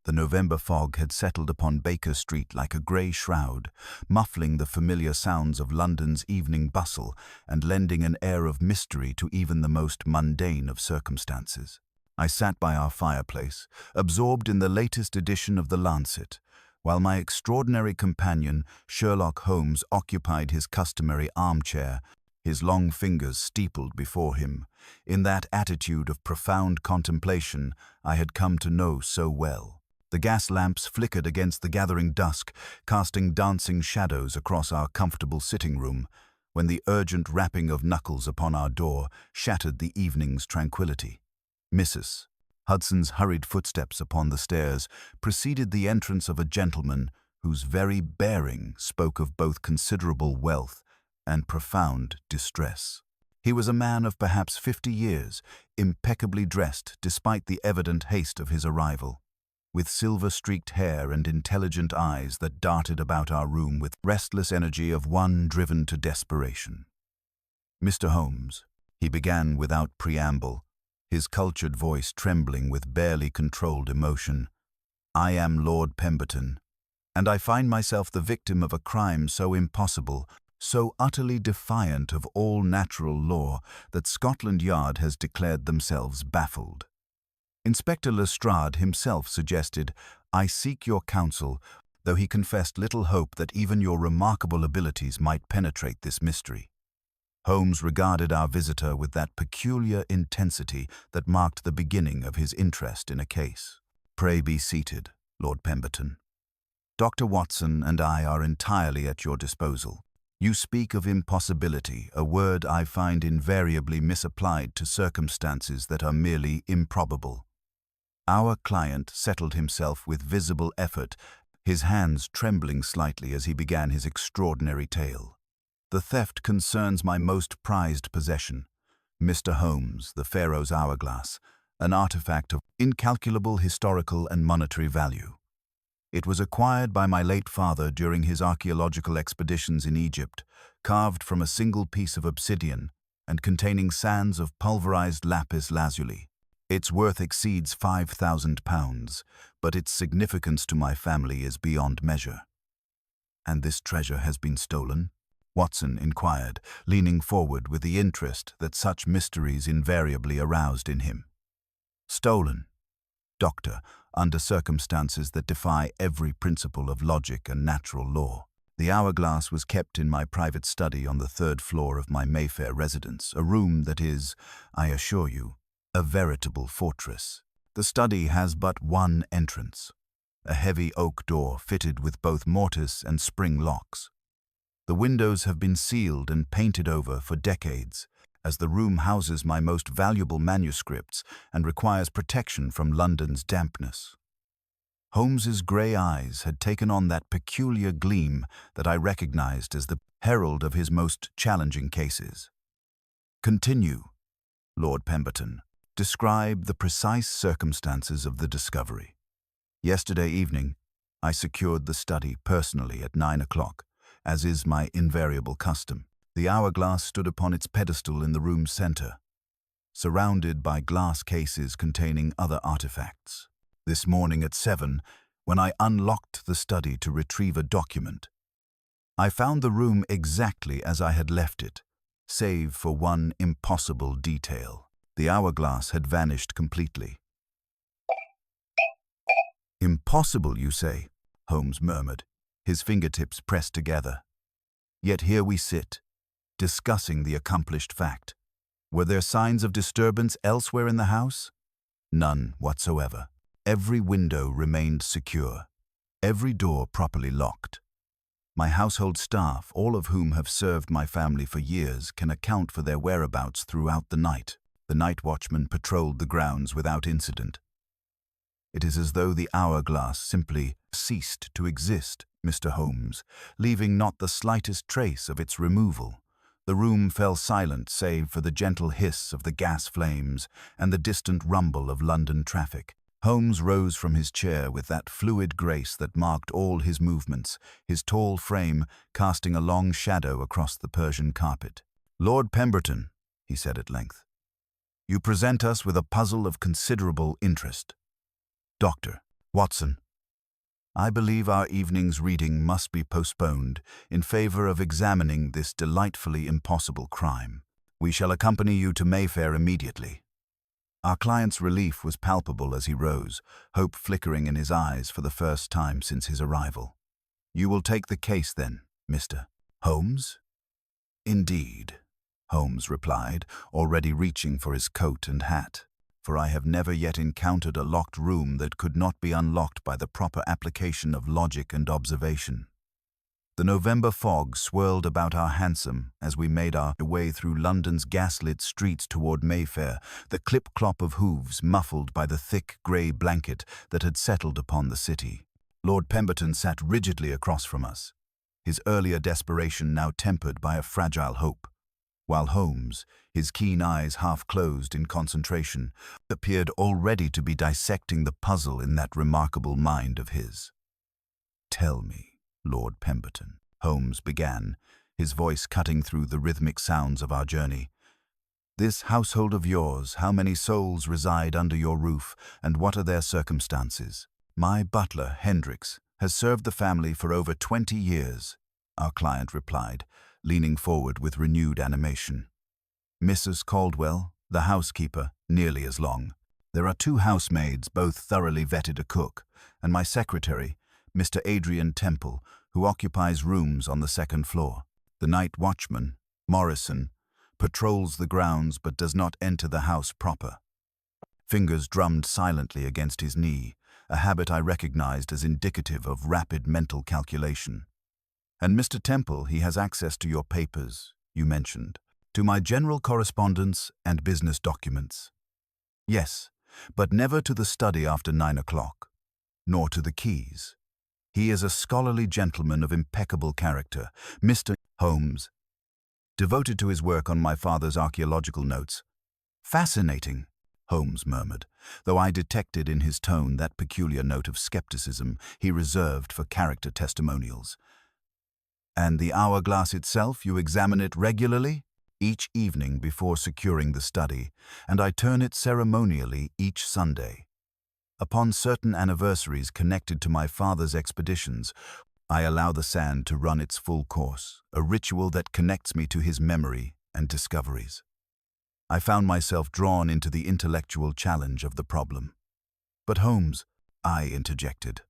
The November fog had settled upon Baker Street like a grey shroud, muffling the familiar sounds of London's evening bustle and lending an air of mystery to even the most mundane of circumstances. I sat by our fireplace, absorbed in the latest edition of The Lancet, while my extraordinary companion, Sherlock Holmes, occupied his customary armchair, his long fingers steepled before him, in that attitude of profound contemplation I had come to know so well. The gas lamps flickered against the gathering dusk, casting dancing shadows across our comfortable sitting room, when the urgent rapping of knuckles upon our door shattered the evening's tranquility. Mrs. Hudson's hurried footsteps upon the stairs preceded the entrance of a gentleman whose very bearing spoke of both considerable wealth and profound distress. He was a man of perhaps 50 years, impeccably dressed despite the evident haste of his arrival, with silver-streaked hair and intelligent eyes that darted about our room with restless energy of one driven to desperation. "Mr. Holmes," he began without preamble, his cultured voice trembling with barely controlled emotion, "I am Lord Pemberton, and I find myself the victim of a crime so impossible, so utterly defiant of all natural law, that Scotland Yard has declared themselves baffled. Inspector Lestrade himself suggested, 'I seek your counsel,' though he confessed little hope that even your remarkable abilities might penetrate this mystery." Holmes regarded our visitor with that peculiar intensity that marked the beginning of his interest in a case. "Pray be seated, Lord Pemberton. Dr. Watson and I are entirely at your disposal. You speak of impossibility, a word I find invariably misapplied to circumstances that are merely improbable." Our client settled himself with visible effort, his hands trembling slightly as he began his extraordinary tale. "The theft concerns my most prized possession, Mr. Holmes, the Pharaoh's hourglass, an artifact of incalculable historical and monetary value. It was acquired by my late father during his archaeological expeditions in Egypt, carved from a single piece of obsidian and containing sands of pulverized lapis lazuli. Its worth exceeds £5,000, but its significance to my family is beyond measure." "And this treasure has been stolen?" Watson inquired, leaning forward with the interest that such mysteries invariably aroused in him. "Stolen, Doctor, under circumstances that defy every principle of logic and natural law. The hourglass was kept in my private study on the 3rd floor of my Mayfair residence, a room that is, I assure you, a veritable fortress. The study has but one entrance, a heavy oak door fitted with both mortise and spring locks. The windows have been sealed and painted over for decades, as the room houses my most valuable manuscripts and requires protection from London's dampness." Holmes's grey eyes had taken on that peculiar gleam that I recognized as the herald of his most challenging cases. "Continue, Lord Pemberton. Describe the precise circumstances of the discovery." "Yesterday evening, I secured the study personally at 9 o'clock, as is my invariable custom. The hourglass stood upon its pedestal in the room's center, surrounded by glass cases containing other artifacts. This morning at 7, when I unlocked the study to retrieve a document, I found the room exactly as I had left it, save for one impossible detail. The hourglass had vanished completely." "Impossible, you say?" Holmes murmured, his fingertips pressed together. "Yet here we sit, discussing the accomplished fact. Were there signs of disturbance elsewhere in the house?" "None whatsoever. Every window remained secure, every door properly locked. My household staff, all of whom have served my family for years, can account for their whereabouts throughout the night. The night watchman patrolled the grounds without incident. It is as though the hourglass simply ceased to exist, Mr. Holmes, leaving not the slightest trace of its removal. The room fell silent save for the gentle hiss of the gas flames and the distant rumble of London traffic." Holmes rose from his chair with that fluid grace that marked all his movements, his tall frame casting a long shadow across the Persian carpet. "Lord Pemberton," he said at length, "you present us with a puzzle of considerable interest. Doctor, Watson, I believe our evening's reading must be postponed in favor of examining this delightfully impossible crime. We shall accompany you to Mayfair immediately." Our client's relief was palpable as he rose, hope flickering in his eyes for the first time since his arrival. "You will take the case then, Mr. Holmes?" "Indeed," Holmes replied, already reaching for his coat and hat, "for I have never yet encountered a locked room that could not be unlocked by the proper application of logic and observation." The November fog swirled about our hansom as we made our way through London's gaslit streets toward Mayfair, the clip-clop of hooves muffled by the thick grey blanket that had settled upon the city. Lord Pemberton sat rigidly across from us, his earlier desperation now tempered by a fragile hope, while Holmes, his keen eyes half closed in concentration, appeared already to be dissecting the puzzle in that remarkable mind of his. "Tell me, Lord Pemberton," Holmes began, his voice cutting through the rhythmic sounds of our journey. "This household of yours, how many souls reside under your roof, and what are their circumstances?" "My butler, Hendricks, has served the family for over 20 years, our client replied, leaning forward with renewed animation. "Mrs. Caldwell, the housekeeper, nearly as long. There are 2 housemaids, both thoroughly vetted, a cook, and my secretary, Mr. Adrian Temple, who occupies rooms on the 2nd floor. The night watchman, Morrison, patrols the grounds but does not enter the house proper." Fingers drummed silently against his knee, a habit I recognized as indicative of rapid mental calculation. "And Mr. Temple, he has access to your papers, you mentioned, to my general correspondence and business documents." "Yes, but never to the study after 9 o'clock, nor to the keys. He is a scholarly gentleman of impeccable character, Mr. Holmes, devoted to his work on my father's archaeological notes." "Fascinating," Holmes murmured, though I detected in his tone that peculiar note of skepticism he reserved for character testimonials. "And the hourglass itself, you examine it regularly?" "Each evening before securing the study, and I turn it ceremonially each Sunday. Upon certain anniversaries connected to my father's expeditions, I allow the sand to run its full course, a ritual that connects me to his memory and discoveries." I found myself drawn into the intellectual challenge of the problem. "But Holmes," I interjected,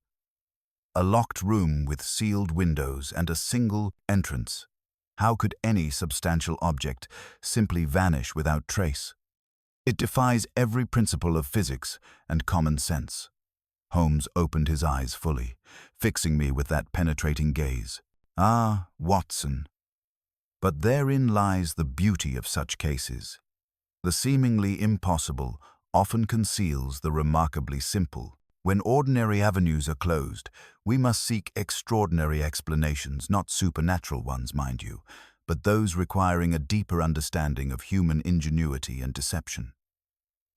"a locked room with sealed windows and a single entrance. How could any substantial object simply vanish without trace? It defies every principle of physics and common sense." Holmes opened his eyes fully, fixing me with that penetrating gaze. "Ah, Watson. But therein lies the beauty of such cases. The seemingly impossible often conceals the remarkably simple. When ordinary avenues are closed, we must seek extraordinary explanations, not supernatural ones, mind you, but those requiring a deeper understanding of human ingenuity and deception."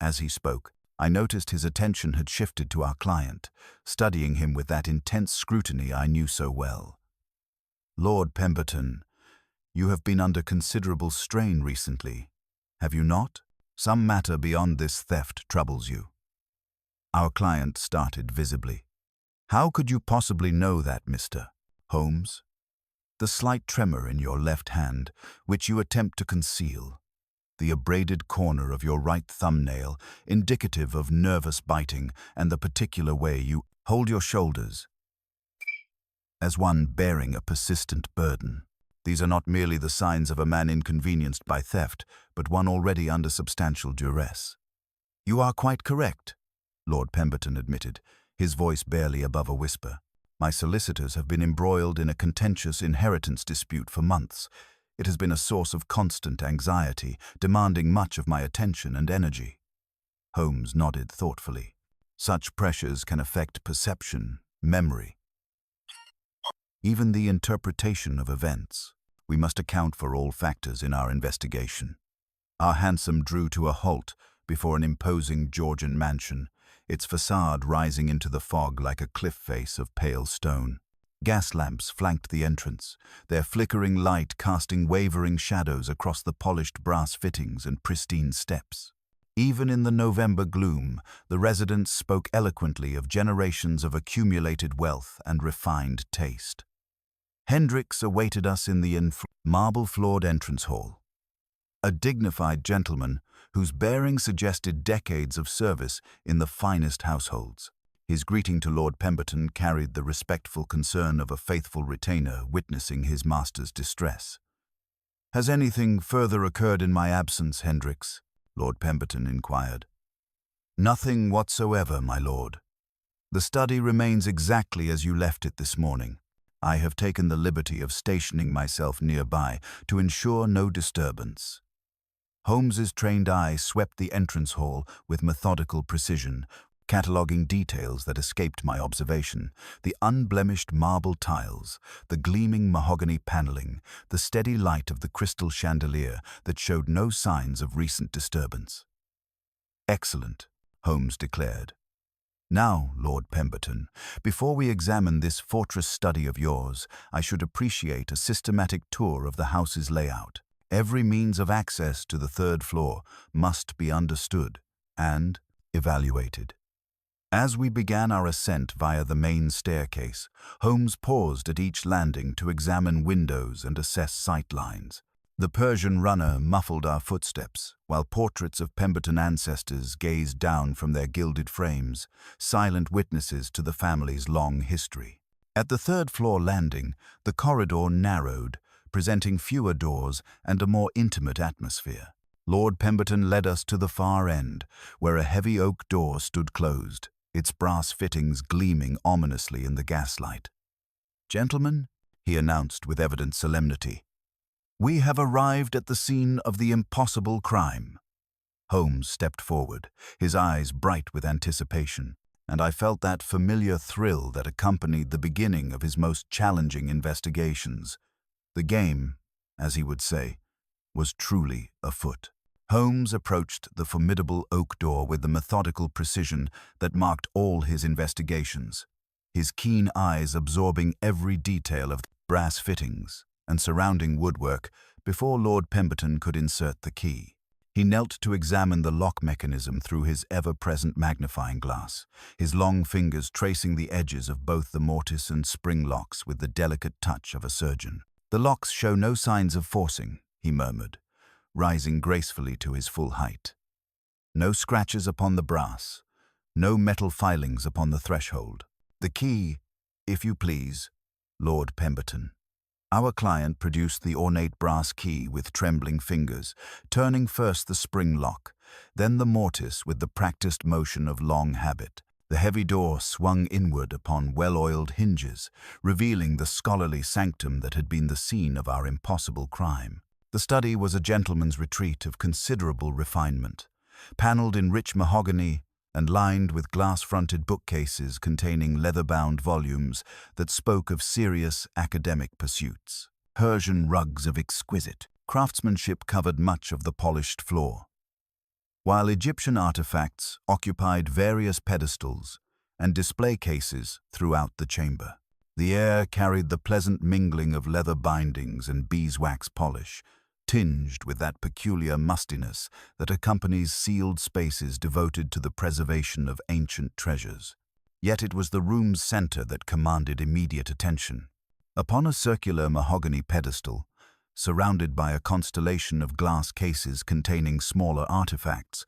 As he spoke, I noticed his attention had shifted to our client, studying him with that intense scrutiny I knew so well. "Lord Pemberton, you have been under considerable strain recently, have you not? Some matter beyond this theft troubles you." Our client started visibly. "How could you possibly know that, Mr. Holmes?" "The slight tremor in your left hand, which you attempt to conceal. The abraded corner of your right thumbnail, indicative of nervous biting, and the particular way you hold your shoulders, as one bearing a persistent burden. These are not merely the signs of a man inconvenienced by theft, but one already under substantial duress." "You are quite correct," Lord Pemberton admitted, his voice barely above a whisper. "My solicitors have been embroiled in a contentious inheritance dispute for months. It has been a source of constant anxiety, demanding much of my attention and energy." Holmes nodded thoughtfully. "Such pressures can affect perception, memory, even the interpretation of events. We must account for all factors in our investigation." Our hansom drew to a halt before an imposing Georgian mansion, its facade rising into the fog like a cliff face of pale stone. Gas lamps flanked the entrance, their flickering light casting wavering shadows across the polished brass fittings and pristine steps. Even in the November gloom, the residents spoke eloquently of generations of accumulated wealth and refined taste. Hendricks awaited us in the marble-floored entrance hall. A dignified gentleman whose bearing suggested decades of service in the finest households. His greeting to Lord Pemberton carried the respectful concern of a faithful retainer witnessing his master's distress. "Has anything further occurred in my absence, Hendricks?" Lord Pemberton inquired. "Nothing whatsoever, my lord. The study remains exactly as you left it this morning. I have taken the liberty of stationing myself nearby to ensure no disturbance." Holmes's trained eye swept the entrance hall with methodical precision, cataloguing details that escaped my observation: the unblemished marble tiles, the gleaming mahogany paneling, the steady light of the crystal chandelier that showed no signs of recent disturbance. "Excellent," Holmes declared. "Now, Lord Pemberton, before we examine this fortress study of yours, I should appreciate a systematic tour of the house's layout. Every means of access to the third floor must be understood and evaluated." As we began our ascent via the main staircase, Holmes paused at each landing to examine windows and assess sight lines. The Persian runner muffled our footsteps, while portraits of Pemberton ancestors gazed down from their gilded frames, silent witnesses to the family's long history. At the third-floor landing, the corridor narrowed, presenting fewer doors and a more intimate atmosphere. Lord Pemberton led us to the far end, where a heavy oak door stood closed, its brass fittings gleaming ominously in the gaslight. "Gentlemen," he announced with evident solemnity, "we have arrived at the scene of the impossible crime." Holmes stepped forward, his eyes bright with anticipation, and I felt that familiar thrill that accompanied the beginning of his most challenging investigations. The game, as he would say, was truly afoot. Holmes approached the formidable oak door with the methodical precision that marked all his investigations, his keen eyes absorbing every detail of the brass fittings and surrounding woodwork before Lord Pemberton could insert the key. He knelt to examine the lock mechanism through his ever-present magnifying glass, his long fingers tracing the edges of both the mortise and spring locks with the delicate touch of a surgeon. "The locks show no signs of forcing," he murmured, rising gracefully to his full height. "No scratches upon the brass, no metal filings upon the threshold. The key, if you please, Lord Pemberton." Our client produced the ornate brass key with trembling fingers, turning first the spring lock, then the mortise with the practiced motion of long habit. The heavy door swung inward upon well-oiled hinges, revealing the scholarly sanctum that had been the scene of our impossible crime. The study was a gentleman's retreat of considerable refinement, paneled in rich mahogany and lined with glass-fronted bookcases containing leather-bound volumes that spoke of serious academic pursuits. Persian rugs of exquisite craftsmanship covered much of the polished floor, while Egyptian artifacts occupied various pedestals and display cases throughout the chamber. The air carried the pleasant mingling of leather bindings and beeswax polish, tinged with that peculiar mustiness that accompanies sealed spaces devoted to the preservation of ancient treasures. Yet it was the room's center that commanded immediate attention. Upon a circular mahogany pedestal, surrounded by a constellation of glass cases containing smaller artifacts,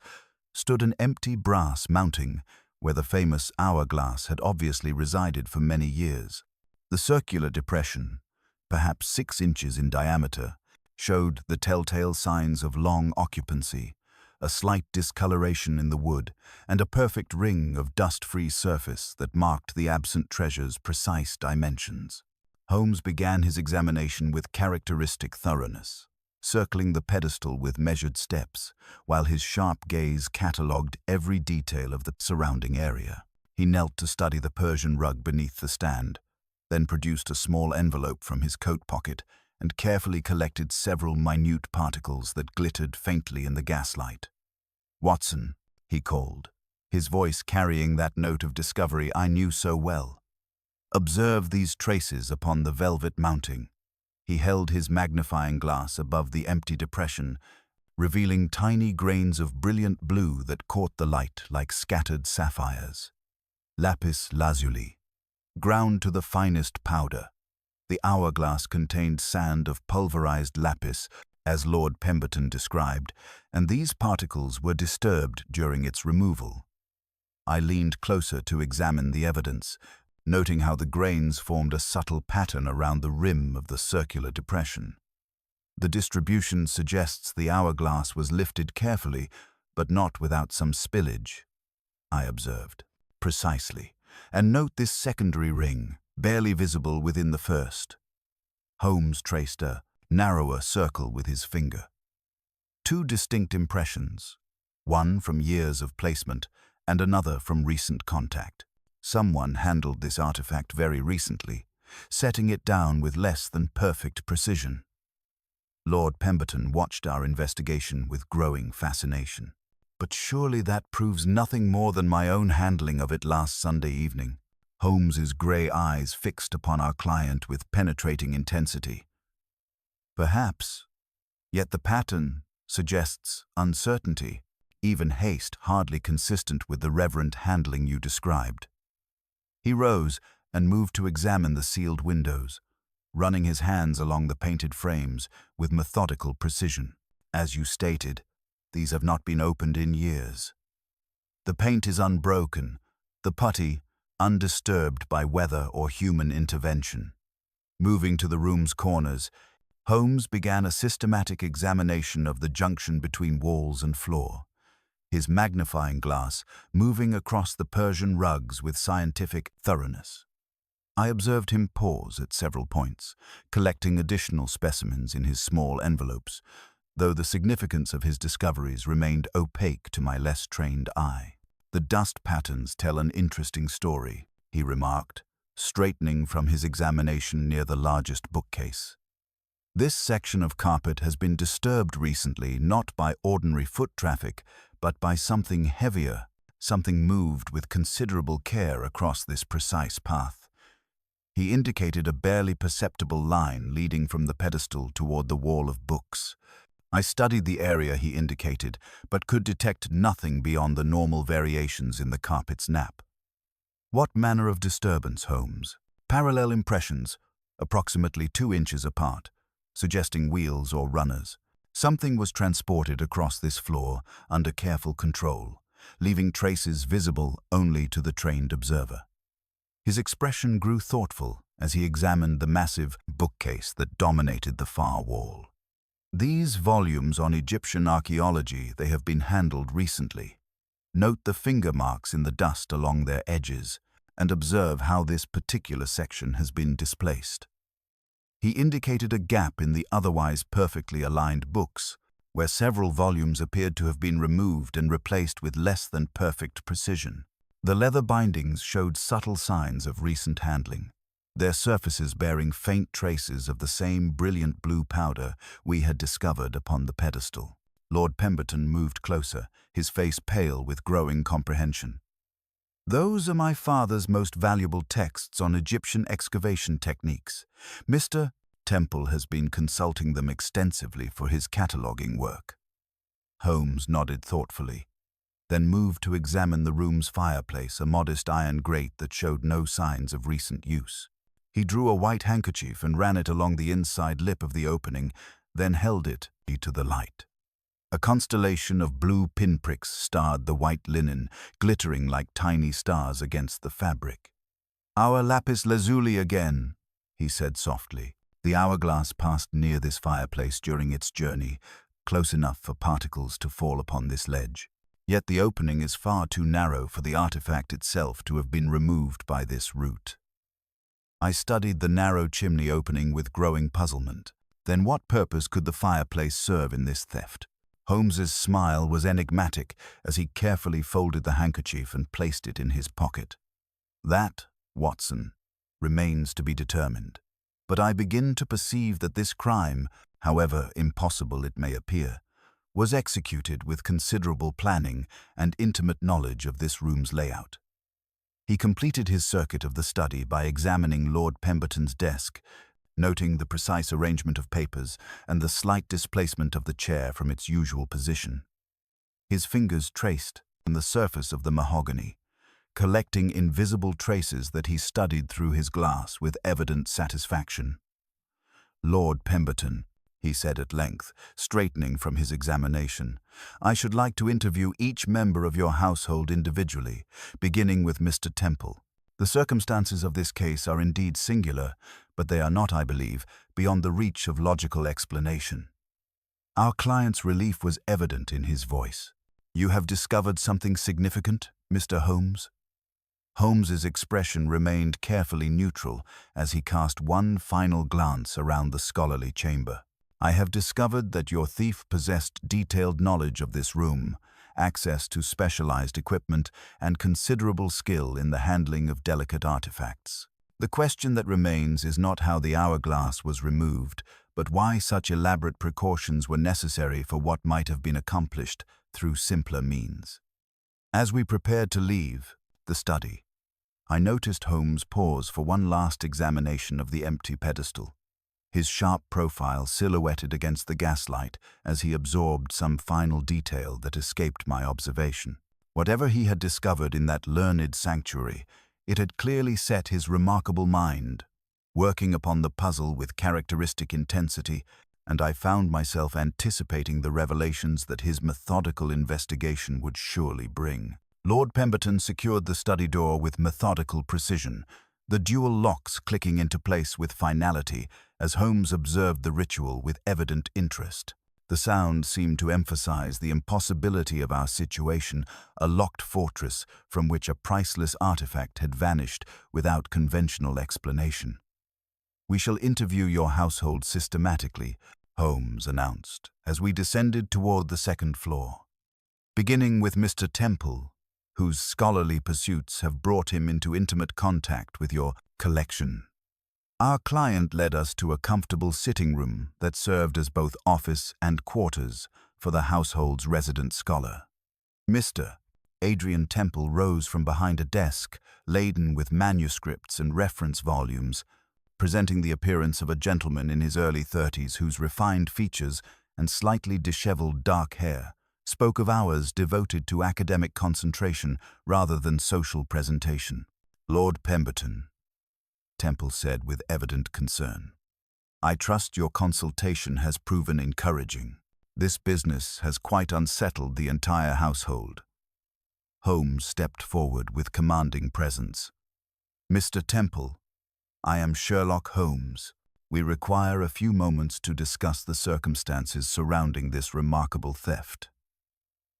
stood an empty brass mounting where the famous hourglass had obviously resided for many years. The circular depression, perhaps 6 inches in diameter, showed the telltale signs of long occupancy, a slight discoloration in the wood, and a perfect ring of dust-free surface that marked the absent treasure's precise dimensions. Holmes began his examination with characteristic thoroughness, circling the pedestal with measured steps, while his sharp gaze catalogued every detail of the surrounding area. He knelt to study the Persian rug beneath the stand, then produced a small envelope from his coat pocket and carefully collected several minute particles that glittered faintly in the gaslight. "Watson," he called, his voice carrying that note of discovery I knew so well. "Observe these traces upon the velvet mounting." He held his magnifying glass above the empty depression revealing tiny grains of brilliant blue that caught the light like scattered sapphires. Lapis lazuli, ground to the finest powder. The hourglass contained sand of pulverized lapis, as Lord Pemberton described, and these particles were disturbed during its removal. I leaned closer to examine the evidence, noting how the grains formed a subtle pattern around the rim of the circular depression. The distribution suggests the hourglass was lifted carefully, but not without some spillage, I observed. Precisely. And note this secondary ring, barely visible within the first. Holmes traced a narrower circle with his finger. Two distinct impressions, one from years of placement and another from recent contact. Someone handled this artifact very recently, setting it down with less than perfect precision. Lord Pemberton watched our investigation with growing fascination. But surely that proves nothing more than my own handling of it last Sunday evening. Holmes's grey eyes fixed upon our client with penetrating intensity. Perhaps, yet the pattern suggests uncertainty, even haste hardly consistent with the reverent handling you described. He rose and moved to examine the sealed windows, running his hands along the painted frames with methodical precision. As you stated, these have not been opened in years. The paint is unbroken, the putty undisturbed by weather or human intervention. Moving to the room's corners, Holmes began a systematic examination of the junction between walls and floor, his magnifying glass moving across the Persian rugs with scientific thoroughness. I observed him pause at several points, collecting additional specimens in his small envelopes, though the significance of his discoveries remained opaque to my less trained eye. "The dust patterns tell an interesting story," he remarked, straightening from his examination near the largest bookcase. "This section of carpet has been disturbed recently not by ordinary foot traffic, but by something heavier, something moved with considerable care across this precise path." He indicated a barely perceptible line leading from the pedestal toward the wall of books. I studied the area he indicated, but could detect nothing beyond the normal variations in the carpet's nap. "What manner of disturbance, Holmes?" "Parallel impressions, approximately 2 inches apart, suggesting wheels or runners. Something was transported across this floor under careful control, leaving traces visible only to the trained observer." His expression grew thoughtful as he examined the massive bookcase that dominated the far wall. "These volumes on Egyptian archaeology, they have been handled recently. Note the finger marks in the dust along their edges and observe how this particular section has been displaced." He indicated a gap in the otherwise perfectly aligned books, where several volumes appeared to have been removed and replaced with less than perfect precision. The leather bindings showed subtle signs of recent handling, their surfaces bearing faint traces of the same brilliant blue powder we had discovered upon the pedestal. Lord Pemberton moved closer, his face pale with growing comprehension. "Those are my father's most valuable texts on Egyptian excavation techniques. Mr. Temple has been consulting them extensively for his cataloguing work." Holmes nodded thoughtfully, then moved to examine the room's fireplace, a modest iron grate that showed no signs of recent use. He drew a white handkerchief and ran it along the inside lip of the opening, then held it to the light. A constellation of blue pinpricks starred the white linen, glittering like tiny stars against the fabric. "Our lapis lazuli again," he said softly. The hourglass passed near this fireplace during its journey, close enough for particles to fall upon this ledge. Yet the opening is far too narrow for the artifact itself to have been removed by this route. I studied the narrow chimney opening with growing puzzlement. Then what purpose could the fireplace serve in this theft? Holmes's smile was enigmatic as he carefully folded the handkerchief and placed it in his pocket. "That, Watson, remains to be determined. But I begin to perceive that this crime, however impossible it may appear, was executed with considerable planning and intimate knowledge of this room's layout." He completed his circuit of the study by examining Lord Pemberton's desk, noting the precise arrangement of papers and the slight displacement of the chair from its usual position. His fingers traced on the surface of the mahogany, collecting invisible traces that he studied through his glass with evident satisfaction. "Lord Pemberton," he said at length, straightening from his examination, "I should like to interview each member of your household individually, beginning with Mr. Temple. The circumstances of this case are indeed singular, but they are not, I believe, beyond the reach of logical explanation." Our client's relief was evident in his voice. "You have discovered something significant, Mr. Holmes?" Holmes's expression remained carefully neutral as he cast one final glance around the scholarly chamber. "I have discovered that your thief possessed detailed knowledge of this room, access to specialized equipment, and considerable skill in the handling of delicate artifacts. The question that remains is not how the hourglass was removed, but why such elaborate precautions were necessary for what might have been accomplished through simpler means." As we prepared to leave the study, I noticed Holmes pause for one last examination of the empty pedestal, his sharp profile silhouetted against the gaslight as he absorbed some final detail that escaped my observation. Whatever he had discovered in that learned sanctuary, it had clearly set his remarkable mind working upon the puzzle with characteristic intensity, and I found myself anticipating the revelations that his methodical investigation would surely bring. Lord Pemberton secured the study door with methodical precision, the dual locks clicking into place with finality as Holmes observed the ritual with evident interest. The sound seemed to emphasize the impossibility of our situation, a locked fortress from which a priceless artifact had vanished without conventional explanation. "We shall interview your household systematically," Holmes announced, as we descended toward the second floor. "Beginning with Mr. Temple, whose scholarly pursuits have brought him into intimate contact with your collection." Our client led us to a comfortable sitting room that served as both office and quarters for the household's resident scholar. Mr. Adrian Temple rose from behind a desk laden with manuscripts and reference volumes, presenting the appearance of a gentleman in his early 30s whose refined features and slightly disheveled dark hair spoke of hours devoted to academic concentration rather than social presentation. "Lord Pemberton," Temple said with evident concern, "I trust your consultation has proven encouraging. This business has quite unsettled the entire household." Holmes stepped forward with commanding presence. "Mr. Temple, I am Sherlock Holmes. We require a few moments to discuss the circumstances surrounding this remarkable theft."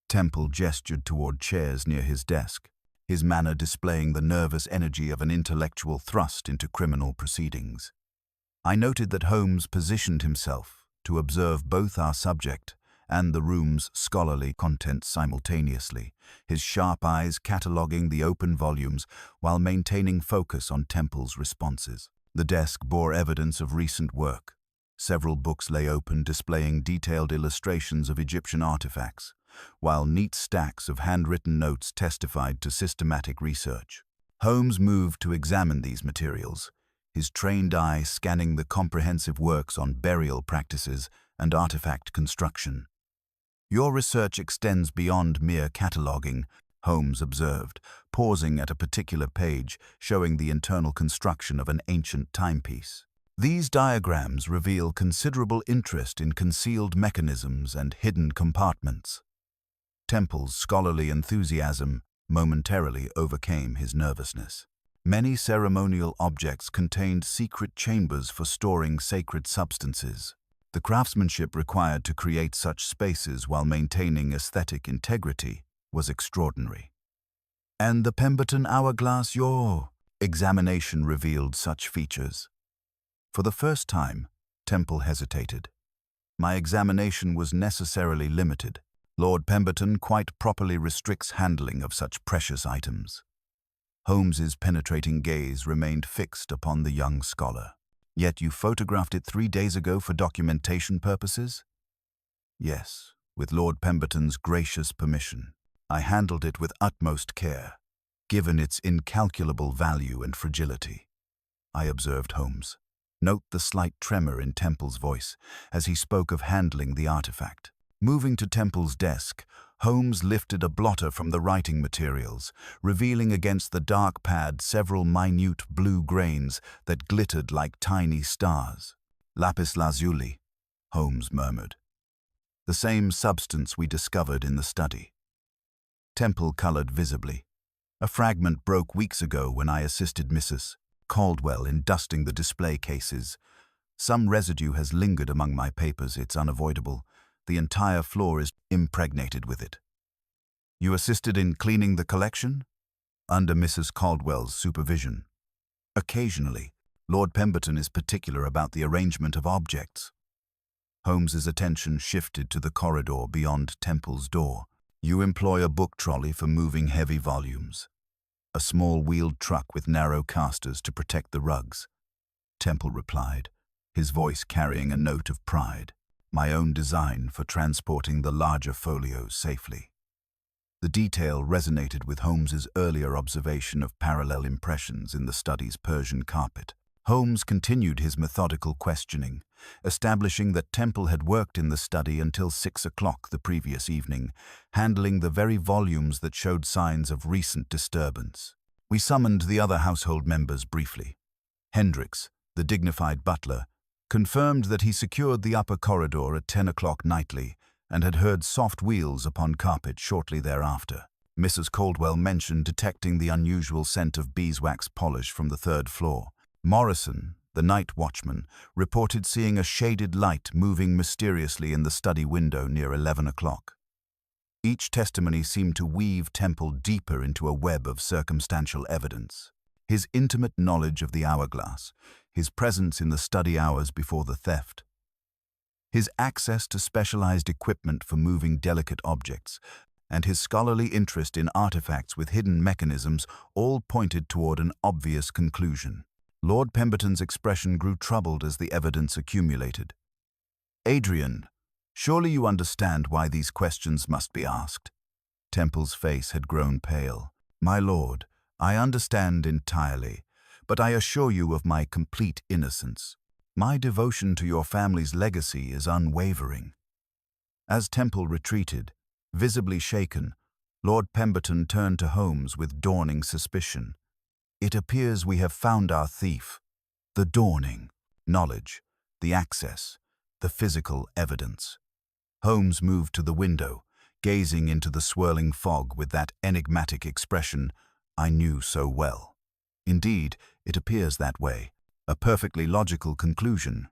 Temple gestured toward chairs near his desk, his manner displaying the nervous energy of an intellectual thrust into criminal proceedings. I noted that Holmes positioned himself to observe both our subject and the room's scholarly contents simultaneously, his sharp eyes cataloguing the open volumes while maintaining focus on Temple's responses. The desk bore evidence of recent work. Several books lay open, displaying detailed illustrations of Egyptian artifacts, while neat stacks of handwritten notes testified to systematic research. Holmes moved to examine these materials, his trained eye scanning the comprehensive works on burial practices and artifact construction. "Your research extends beyond mere cataloging," Holmes observed, pausing at a particular page showing the internal construction of an ancient timepiece. "These diagrams reveal considerable interest in concealed mechanisms and hidden compartments." Temple's scholarly enthusiasm momentarily overcame his nervousness. Many ceremonial objects contained secret chambers for storing sacred substances. The craftsmanship required to create such spaces while maintaining aesthetic integrity was extraordinary. "And the Pemberton hourglass, your examination revealed such features?" For the first time, Temple hesitated. "My examination was necessarily limited. Lord Pemberton quite properly restricts handling of such precious items." Holmes's penetrating gaze remained fixed upon the young scholar. "Yet you photographed it 3 days ago for documentation purposes?" "Yes, with Lord Pemberton's gracious permission. I handled it with utmost care, given its incalculable value and fragility," I observed Holmes. Note the slight tremor in Temple's voice as he spoke of handling the artifact. Moving to Temple's desk, Holmes lifted a blotter from the writing materials, revealing against the dark pad several minute blue grains that glittered like tiny stars. "Lapis lazuli," Holmes murmured. "The same substance we discovered in the study." Temple colored visibly. "A fragment broke weeks ago when I assisted Mrs. Caldwell in dusting the display cases. Some residue has lingered among my papers. It's unavoidable. The entire floor is impregnated with it." "You assisted in cleaning the collection?" "Under Mrs. Caldwell's supervision." "Occasionally. Lord Pemberton is particular about the arrangement of objects." Holmes's attention shifted to the corridor beyond Temple's door. "You employ a book trolley for moving heavy volumes. A small wheeled truck with narrow casters to protect the rugs." Temple replied, his voice carrying a note of pride. "My own design for transporting the larger folios safely." The detail resonated with Holmes's earlier observation of parallel impressions in the study's Persian carpet. Holmes continued his methodical questioning, establishing that Temple had worked in the study until 6 o'clock the previous evening, handling the very volumes that showed signs of recent disturbance. We summoned the other household members briefly. Hendricks, the dignified butler, confirmed that he secured the upper corridor at 10 o'clock nightly and had heard soft wheels upon carpet shortly thereafter. Mrs. Caldwell mentioned detecting the unusual scent of beeswax polish from the 3rd floor. Morrison, the night watchman, reported seeing a shaded light moving mysteriously in the study window near 11 o'clock. Each testimony seemed to weave Temple deeper into a web of circumstantial evidence. His intimate knowledge of the hourglass, his presence in the study hours before the theft, his access to specialized equipment for moving delicate objects, and his scholarly interest in artifacts with hidden mechanisms all pointed toward an obvious conclusion. Lord Pemberton's expression grew troubled as the evidence accumulated. "Adrian, surely you understand why these questions must be asked?" Temple's face had grown pale. "My lord, I understand entirely, but I assure you of my complete innocence. My devotion to your family's legacy is unwavering." As Temple retreated, visibly shaken, Lord Pemberton turned to Holmes with dawning suspicion. "It appears we have found our thief." The dawning, knowledge, the access, the physical evidence. Holmes moved to the window, gazing into the swirling fog with that enigmatic expression I knew so well. "Indeed, it appears that way. A perfectly logical conclusion.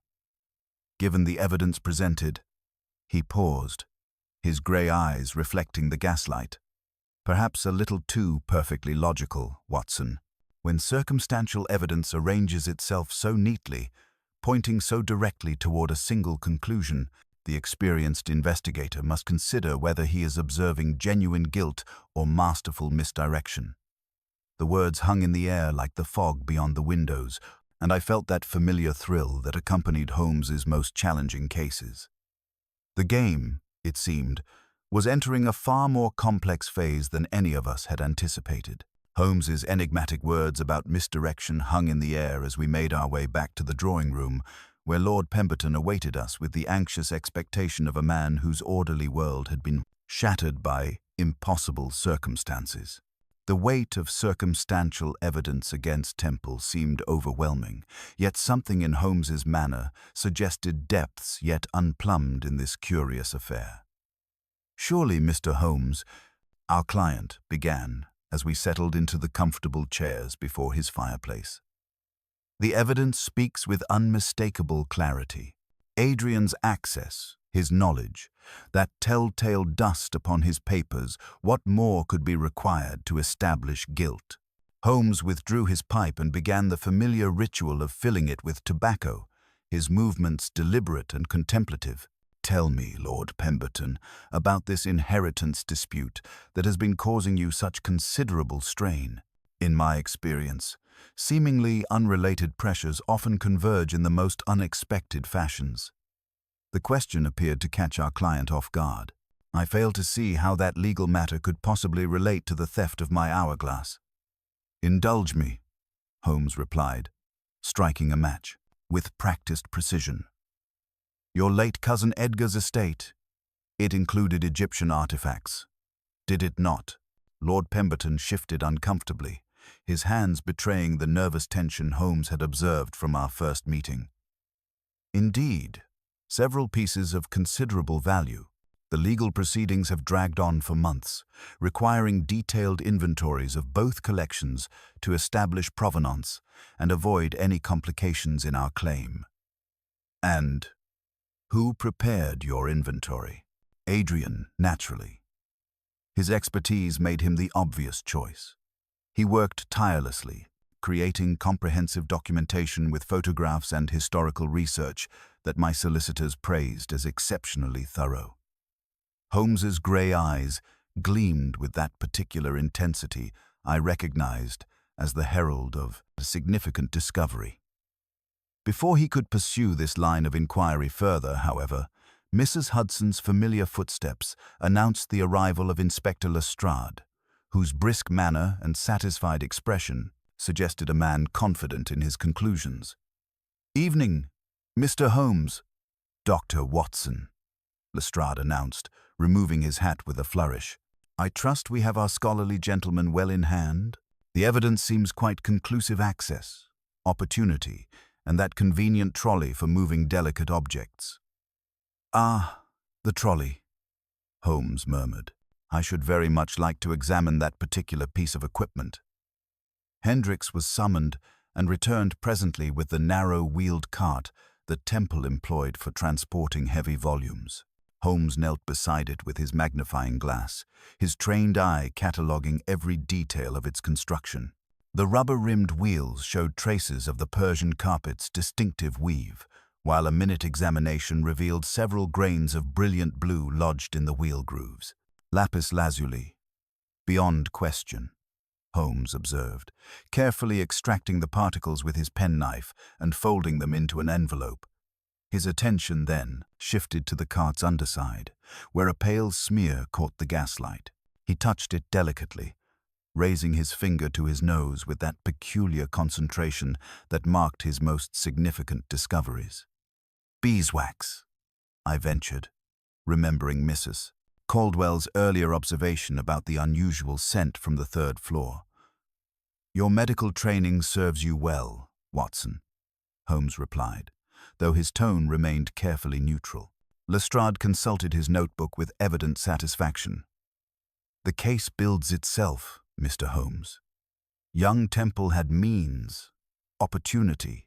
Given the evidence presented." He paused, his grey eyes reflecting the gaslight. "Perhaps a little too perfectly logical, Watson. When circumstantial evidence arranges itself so neatly, pointing so directly toward a single conclusion, the experienced investigator must consider whether he is observing genuine guilt or masterful misdirection." The words hung in the air like the fog beyond the windows, and I felt that familiar thrill that accompanied Holmes's most challenging cases. The game, it seemed, was entering a far more complex phase than any of us had anticipated. Holmes's enigmatic words about misdirection hung in the air as we made our way back to the drawing room, where Lord Pemberton awaited us with the anxious expectation of a man whose orderly world had been shattered by impossible circumstances. The weight of circumstantial evidence against Temple seemed overwhelming, yet something in Holmes's manner suggested depths yet unplumbed in this curious affair. "Surely, Mr. Holmes," our client began, as we settled into the comfortable chairs before his fireplace. "The evidence speaks with unmistakable clarity. Adrian's access, his knowledge, that telltale dust upon his papers, what more could be required to establish guilt?" Holmes withdrew his pipe and began the familiar ritual of filling it with tobacco, his movements deliberate and contemplative. "Tell me, Lord Pemberton, about this inheritance dispute that has been causing you such considerable strain. In my experience, seemingly unrelated pressures often converge in the most unexpected fashions." The question appeared to catch our client off guard. "I fail to see how that legal matter could possibly relate to the theft of my hourglass." "Indulge me," Holmes replied, striking a match. with practiced precision. Your late cousin Edgar's estate. It included Egyptian artifacts. Did it not? Lord Pemberton shifted uncomfortably, his hands betraying the nervous tension Holmes had observed from our first meeting. Indeed, several pieces of considerable value. The legal proceedings have dragged on for months, requiring detailed inventories of both collections to establish provenance and avoid any complications in our claim. And who prepared your inventory? Adrian, naturally. His expertise made him the obvious choice. He worked tirelessly, creating comprehensive documentation with photographs and historical research that my solicitors praised as exceptionally thorough. Holmes's grey eyes gleamed with that particular intensity I recognized as the herald of a significant discovery. Before he could pursue this line of inquiry further, however, Mrs. Hudson's familiar footsteps announced the arrival of Inspector Lestrade, whose brisk manner and satisfied expression suggested a man confident in his conclusions. "Evening, Mr. Holmes." "Dr. Watson," Lestrade announced, removing his hat with a flourish. "I trust we have our scholarly gentleman well in hand. The evidence seems quite conclusive: access, opportunity, and that convenient trolley for moving delicate objects." "Ah, the trolley," Holmes murmured. "I should very much like to examine that particular piece of equipment." Hendricks was summoned and returned presently with the narrow-wheeled cart that Temple employed for transporting heavy volumes. Holmes knelt beside it with his magnifying glass, his trained eye cataloguing every detail of its construction. The rubber-rimmed wheels showed traces of the Persian carpet's distinctive weave, while a minute examination revealed several grains of brilliant blue lodged in the wheel grooves. "Lapis lazuli, beyond question," Holmes observed, carefully extracting the particles with his penknife and folding them into an envelope. His attention then shifted to the cart's underside, where a pale smear caught the gaslight. He touched it delicately, raising his finger to his nose with that peculiar concentration that marked his most significant discoveries. "Beeswax," I ventured, remembering Mrs. Caldwell's earlier observation about the unusual scent from the third floor. "Your medical training serves you well, Watson," Holmes replied, though his tone remained carefully neutral. Lestrade consulted his notebook with evident satisfaction. "The case builds itself, Mr. Holmes. Young Temple had means, opportunity,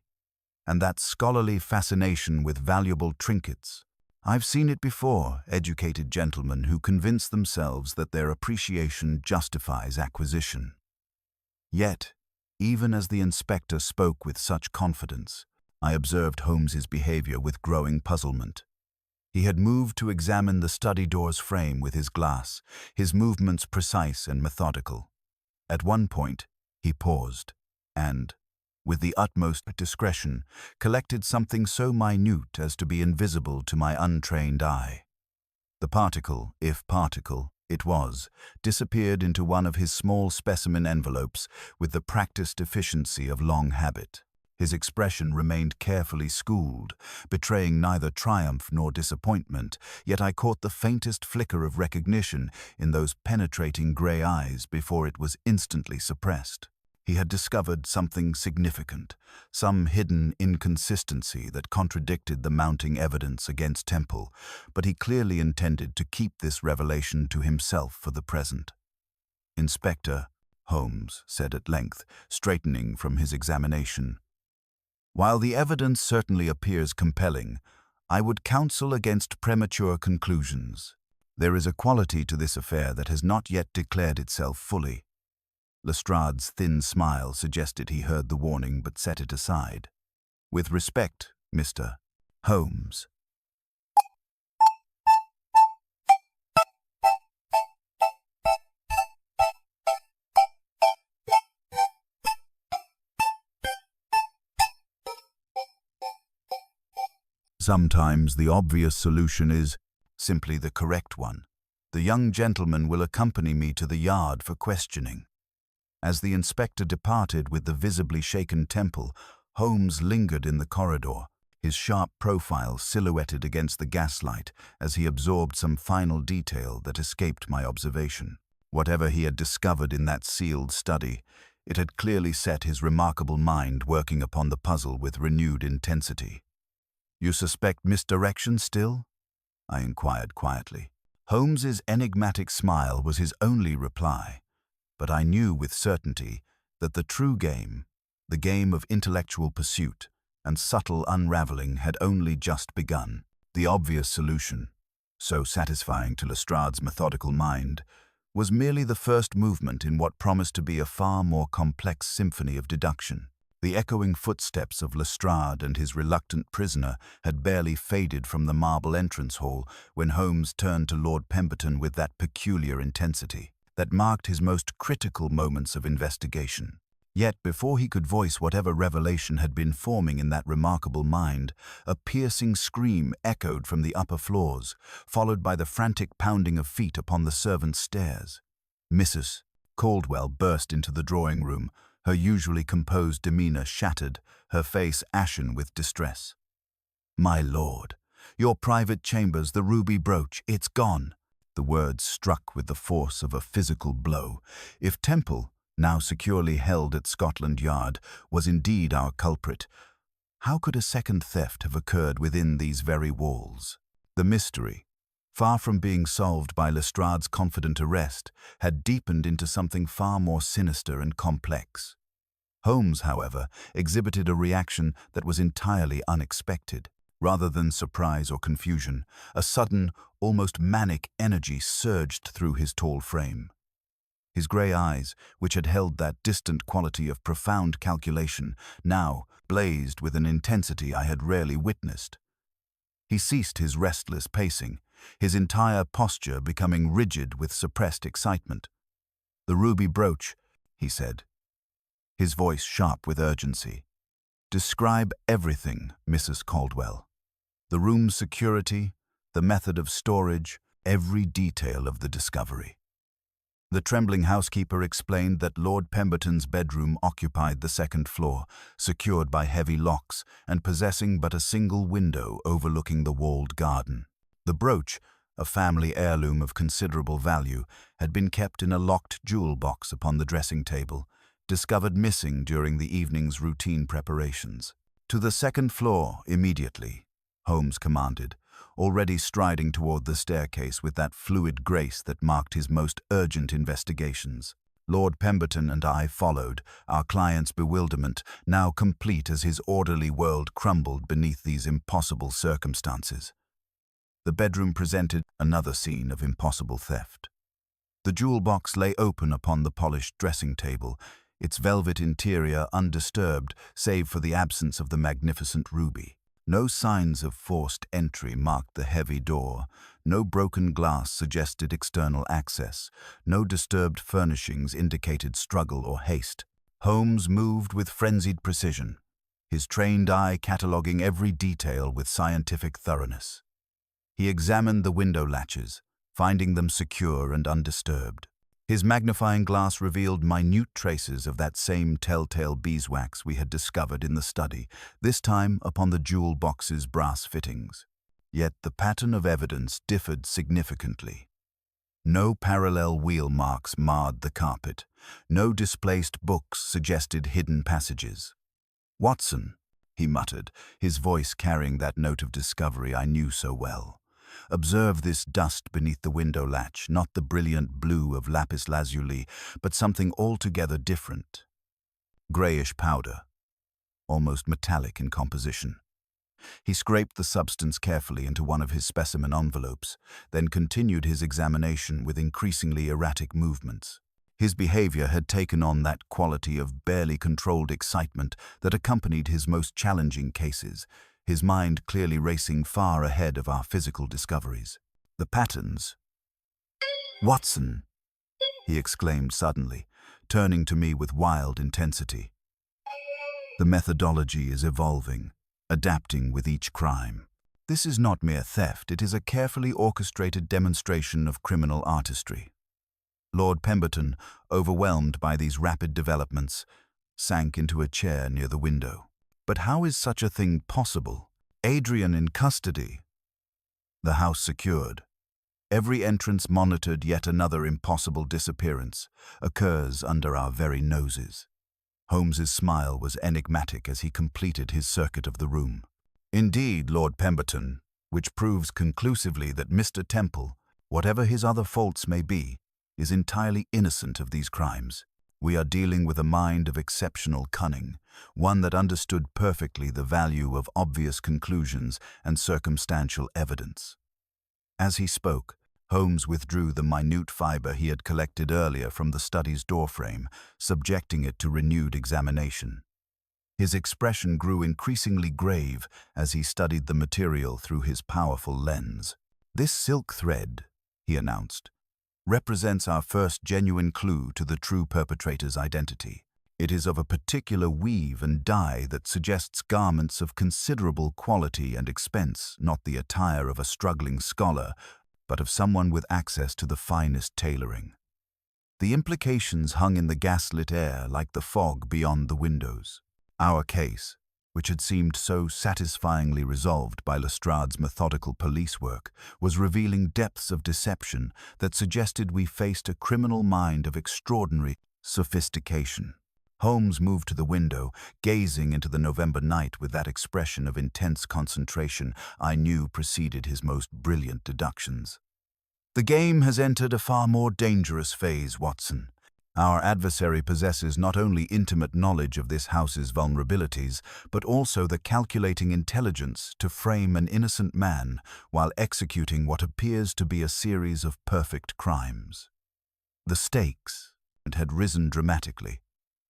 and that scholarly fascination with valuable trinkets. I've seen it before, educated gentlemen who convince themselves that their appreciation justifies acquisition." Yet, even as the inspector spoke with such confidence, I observed Holmes's behavior with growing puzzlement. He had moved to examine the study door's frame with his glass, his movements precise and methodical. At one point, he paused, and, with the utmost discretion, collected something so minute as to be invisible to my untrained eye. The particle, if particle it was, disappeared into one of his small specimen envelopes with the practiced efficiency of long habit. His expression remained carefully schooled, betraying neither triumph nor disappointment, yet I caught the faintest flicker of recognition in those penetrating grey eyes before it was instantly suppressed. He had discovered something significant, some hidden inconsistency that contradicted the mounting evidence against Temple, but he clearly intended to keep this revelation to himself for the present. "Inspector," Holmes said at length, straightening from his examination, "while the evidence certainly appears compelling, I would counsel against premature conclusions. There is a quality to this affair that has not yet declared itself fully." Lestrade's thin smile suggested he heard the warning but set it aside. "With respect, Mr. Holmes." Sometimes the obvious solution is simply the correct one. The young gentleman will accompany me to the yard for questioning. As the inspector departed with the visibly shaken Temple, Holmes lingered in the corridor, his sharp profile silhouetted against the gaslight as he absorbed some final detail that escaped my observation. Whatever he had discovered in that sealed study, it had clearly set his remarkable mind working upon the puzzle with renewed intensity. "You suspect misdirection still?" I inquired quietly. Holmes's enigmatic smile was his only reply, but I knew with certainty that the true game, the game of intellectual pursuit and subtle unraveling, had only just begun. The obvious solution, so satisfying to Lestrade's methodical mind, was merely the first movement in what promised to be a far more complex symphony of deduction. The echoing footsteps of Lestrade and his reluctant prisoner had barely faded from the marble entrance hall when Holmes turned to Lord Pemberton with that peculiar intensity that marked his most critical moments of investigation. Yet before he could voice whatever revelation had been forming in that remarkable mind, a piercing scream echoed from the upper floors, followed by the frantic pounding of feet upon the servants' stairs. Mrs. Caldwell burst into the drawing-room, her usually composed demeanor shattered, her face ashen with distress. "My lord, your private chambers, the ruby brooch, it's gone." The words struck with the force of a physical blow. If Temple, now securely held at Scotland Yard, was indeed our culprit, how could a second theft have occurred within these very walls? The mystery, far from being solved by Lestrade's confident arrest, had deepened into something far more sinister and complex. Holmes, however, exhibited a reaction that was entirely unexpected. Rather than surprise or confusion, a sudden, almost manic energy surged through his tall frame. His grey eyes, which had held that distant quality of profound calculation, now blazed with an intensity I had rarely witnessed. He ceased his restless pacing, his entire posture becoming rigid with suppressed excitement. "The ruby brooch," he said, his voice sharp with urgency. "Describe everything, Mrs. Caldwell. The room's security, the method of storage, every detail of the discovery." The trembling housekeeper explained that Lord Pemberton's bedroom occupied the second floor, secured by heavy locks and possessing but a single window overlooking the walled garden. The brooch, a family heirloom of considerable value, had been kept in a locked jewel box upon the dressing table, discovered missing during the evening's routine preparations. "To the second floor, immediately," Holmes commanded, already striding toward the staircase with that fluid grace that marked his most urgent investigations. Lord Pemberton and I followed, our client's bewilderment now complete as his orderly world crumbled beneath these impossible circumstances. The bedroom presented another scene of impossible theft. The jewel box lay open upon the polished dressing table, its velvet interior undisturbed save for the absence of the magnificent ruby. No signs of forced entry marked the heavy door, no broken glass suggested external access, no disturbed furnishings indicated struggle or haste. Holmes moved with frenzied precision, his trained eye cataloguing every detail with scientific thoroughness. He examined the window latches, finding them secure and undisturbed. His magnifying glass revealed minute traces of that same telltale beeswax we had discovered in the study, this time upon the jewel box's brass fittings. Yet the pattern of evidence differed significantly. No parallel wheel marks marred the carpet. No displaced books suggested hidden passages. "Watson," he muttered, his voice carrying that note of discovery I knew so well. "Observe this dust beneath the window latch, not the brilliant blue of lapis lazuli, but something altogether different. Grayish powder, almost metallic in composition." He scraped the substance carefully into one of his specimen envelopes, then continued his examination with increasingly erratic movements. His behavior had taken on that quality of barely controlled excitement that accompanied his most challenging cases, his mind clearly racing far ahead of our physical discoveries. "The patterns—" "Watson!" he exclaimed suddenly, turning to me with wild intensity. "The methodology is evolving, adapting with each crime. This is not mere theft, it is a carefully orchestrated demonstration of criminal artistry." Lord Pemberton, overwhelmed by these rapid developments, sank into a chair near the window. But how is such a thing possible? Adrian in custody. The house secured. Every entrance monitored, yet another impossible disappearance occurs under our very noses. Holmes's smile was enigmatic as he completed his circuit of the room. Indeed, Lord Pemberton, which proves conclusively that Mr. Temple, whatever his other faults may be, is entirely innocent of these crimes. We are dealing with a mind of exceptional cunning, one that understood perfectly the value of obvious conclusions and circumstantial evidence. As he spoke, Holmes withdrew the minute fiber he had collected earlier from the study's doorframe, subjecting it to renewed examination. His expression grew increasingly grave as he studied the material through his powerful lens. "This silk thread," he announced, "represents our first genuine clue to the true perpetrator's identity. It is of a particular weave and dye that suggests garments of considerable quality and expense, not the attire of a struggling scholar, but of someone with access to the finest tailoring. The implications hung in the gaslit air like the fog beyond the windows. Our case, which had seemed so satisfyingly resolved by Lestrade's methodical police work, was revealing depths of deception that suggested we faced a criminal mind of extraordinary sophistication. Holmes moved to the window, gazing into the November night with that expression of intense concentration I knew preceded his most brilliant deductions. "The game has entered a far more dangerous phase, Watson. Our adversary possesses not only intimate knowledge of this house's vulnerabilities, but also the calculating intelligence to frame an innocent man while executing what appears to be a series of perfect crimes." The stakes had risen dramatically,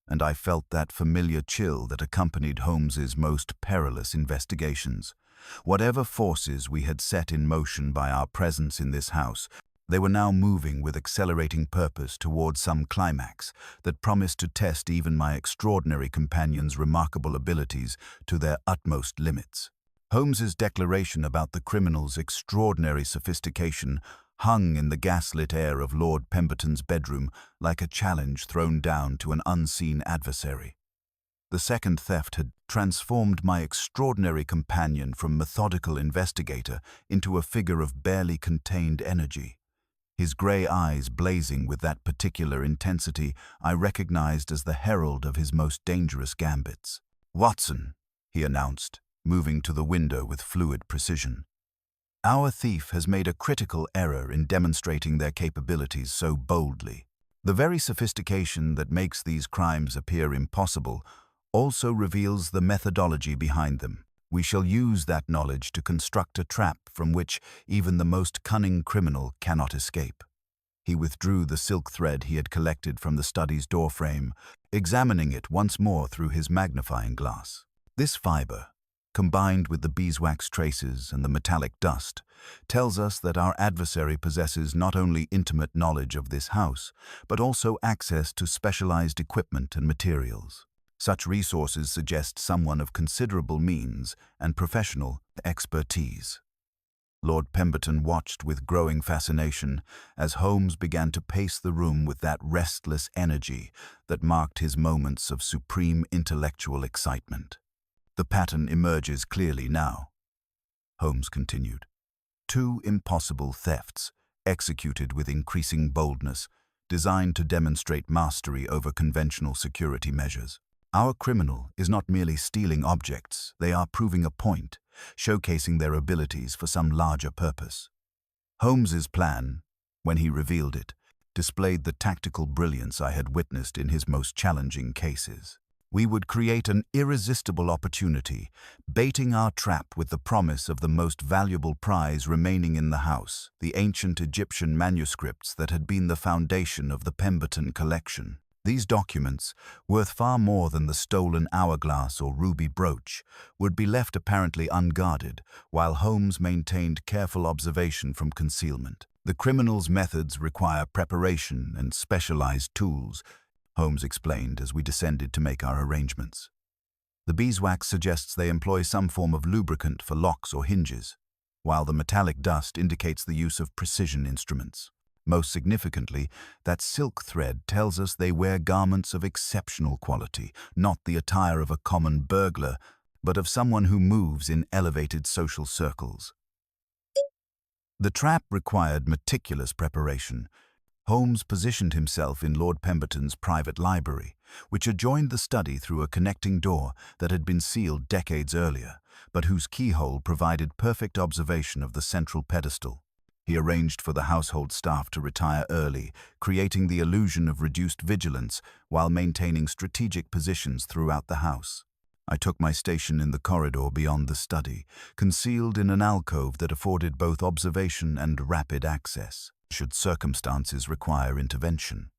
and I felt that familiar chill that accompanied Holmes's most perilous investigations. Whatever forces we had set in motion by our presence in this house, they were now moving with accelerating purpose toward some climax that promised to test even my extraordinary companion's remarkable abilities to their utmost limits. Holmes's declaration about the criminal's extraordinary sophistication hung in the gaslit air of Lord Pemberton's bedroom like a challenge thrown down to an unseen adversary. The second theft had transformed my extraordinary companion from methodical investigator into a figure of barely contained energy. His grey eyes blazing with that particular intensity I recognized as the herald of his most dangerous gambits. "Watson," he announced, moving to the window with fluid precision, "our thief has made a critical error in demonstrating their capabilities so boldly. The very sophistication that makes these crimes appear impossible also reveals the methodology behind them. We shall use that knowledge to construct a trap from which even the most cunning criminal cannot escape." He withdrew the silk thread he had collected from the study's doorframe, examining it once more through his magnifying glass. "This fiber, combined with the beeswax traces and the metallic dust, tells us that our adversary possesses not only intimate knowledge of this house, but also access to specialized equipment and materials. Such resources suggest someone of considerable means and professional expertise." Lord Pemberton watched with growing fascination as Holmes began to pace the room with that restless energy that marked his moments of supreme intellectual excitement. "The pattern emerges clearly now," Holmes continued. "Two impossible thefts, executed with increasing boldness, designed to demonstrate mastery over conventional security measures. Our criminal is not merely stealing objects, they are proving a point, showcasing their abilities for some larger purpose." Holmes's plan, when he revealed it, displayed the tactical brilliance I had witnessed in his most challenging cases. We would create an irresistible opportunity, baiting our trap with the promise of the most valuable prize remaining in the house, the ancient Egyptian manuscripts that had been the foundation of the Pemberton collection. These documents, worth far more than the stolen hourglass or ruby brooch, would be left apparently unguarded, while Holmes maintained careful observation from concealment. "The criminal's methods require preparation and specialized tools," Holmes explained as we descended to make our arrangements. "The beeswax suggests they employ some form of lubricant for locks or hinges, while the metallic dust indicates the use of precision instruments. Most significantly, that silk thread tells us they wear garments of exceptional quality, not the attire of a common burglar, but of someone who moves in elevated social circles. The trap required meticulous preparation. Holmes positioned himself in Lord Pemberton's private library, which adjoined the study through a connecting door that had been sealed decades earlier, but whose keyhole provided perfect observation of the central pedestal. He arranged for the household staff to retire early, creating the illusion of reduced vigilance while maintaining strategic positions throughout the house. I took my station in the corridor beyond the study, concealed in an alcove that afforded both observation and rapid access, should circumstances require intervention.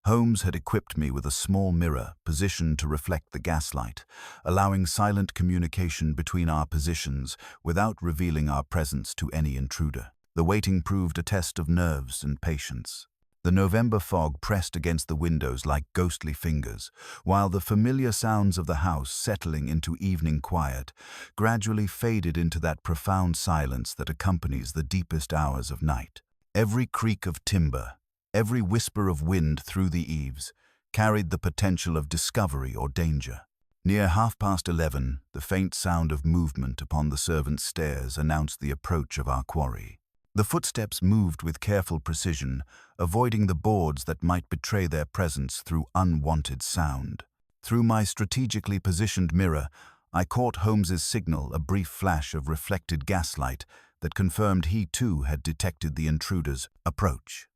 Holmes had equipped me with a small mirror positioned to reflect the gaslight, allowing silent communication between our positions without revealing our presence to any intruder. The waiting proved a test of nerves and patience. The November fog pressed against the windows like ghostly fingers, while the familiar sounds of the house, settling into evening quiet, gradually faded into that profound silence that accompanies the deepest hours of night. Every creak of timber, every whisper of wind through the eaves, carried the potential of discovery or danger. Near 11:30, the faint sound of movement upon the servants' stairs announced the approach of our quarry. The footsteps moved with careful precision, avoiding the boards that might betray their presence through unwanted sound. Through my strategically positioned mirror, I caught Holmes's signal, a brief flash of reflected gaslight that confirmed he too had detected the intruder's approach.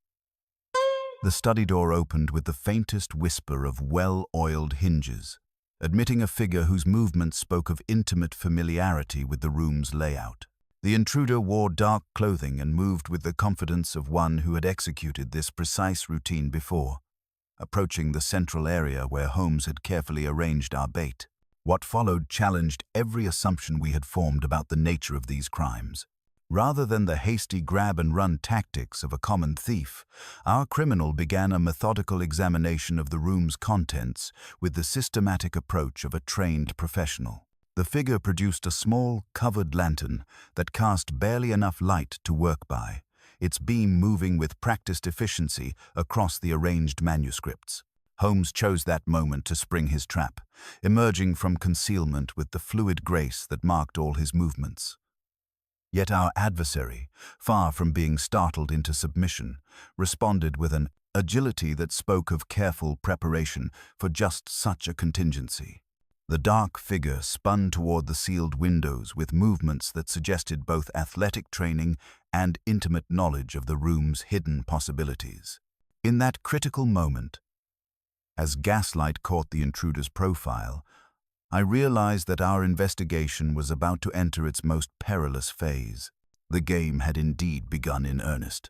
The study door opened with the faintest whisper of well-oiled hinges, admitting a figure whose movements spoke of intimate familiarity with the room's layout. The intruder wore dark clothing and moved with the confidence of one who had executed this precise routine before, approaching the central area where Holmes had carefully arranged our bait. What followed challenged every assumption we had formed about the nature of these crimes. Rather than the hasty grab-and-run tactics of a common thief, our criminal began a methodical examination of the room's contents with the systematic approach of a trained professional. The figure produced a small, covered lantern that cast barely enough light to work by, its beam moving with practiced efficiency across the arranged manuscripts. Holmes chose that moment to spring his trap, emerging from concealment with the fluid grace that marked all his movements. Yet our adversary, far from being startled into submission, responded with an agility that spoke of careful preparation for just such a contingency. The dark figure spun toward the sealed windows with movements that suggested both athletic training and intimate knowledge of the room's hidden possibilities. In that critical moment, as gaslight caught the intruder's profile, I realized that our investigation was about to enter its most perilous phase. The game had indeed begun in earnest,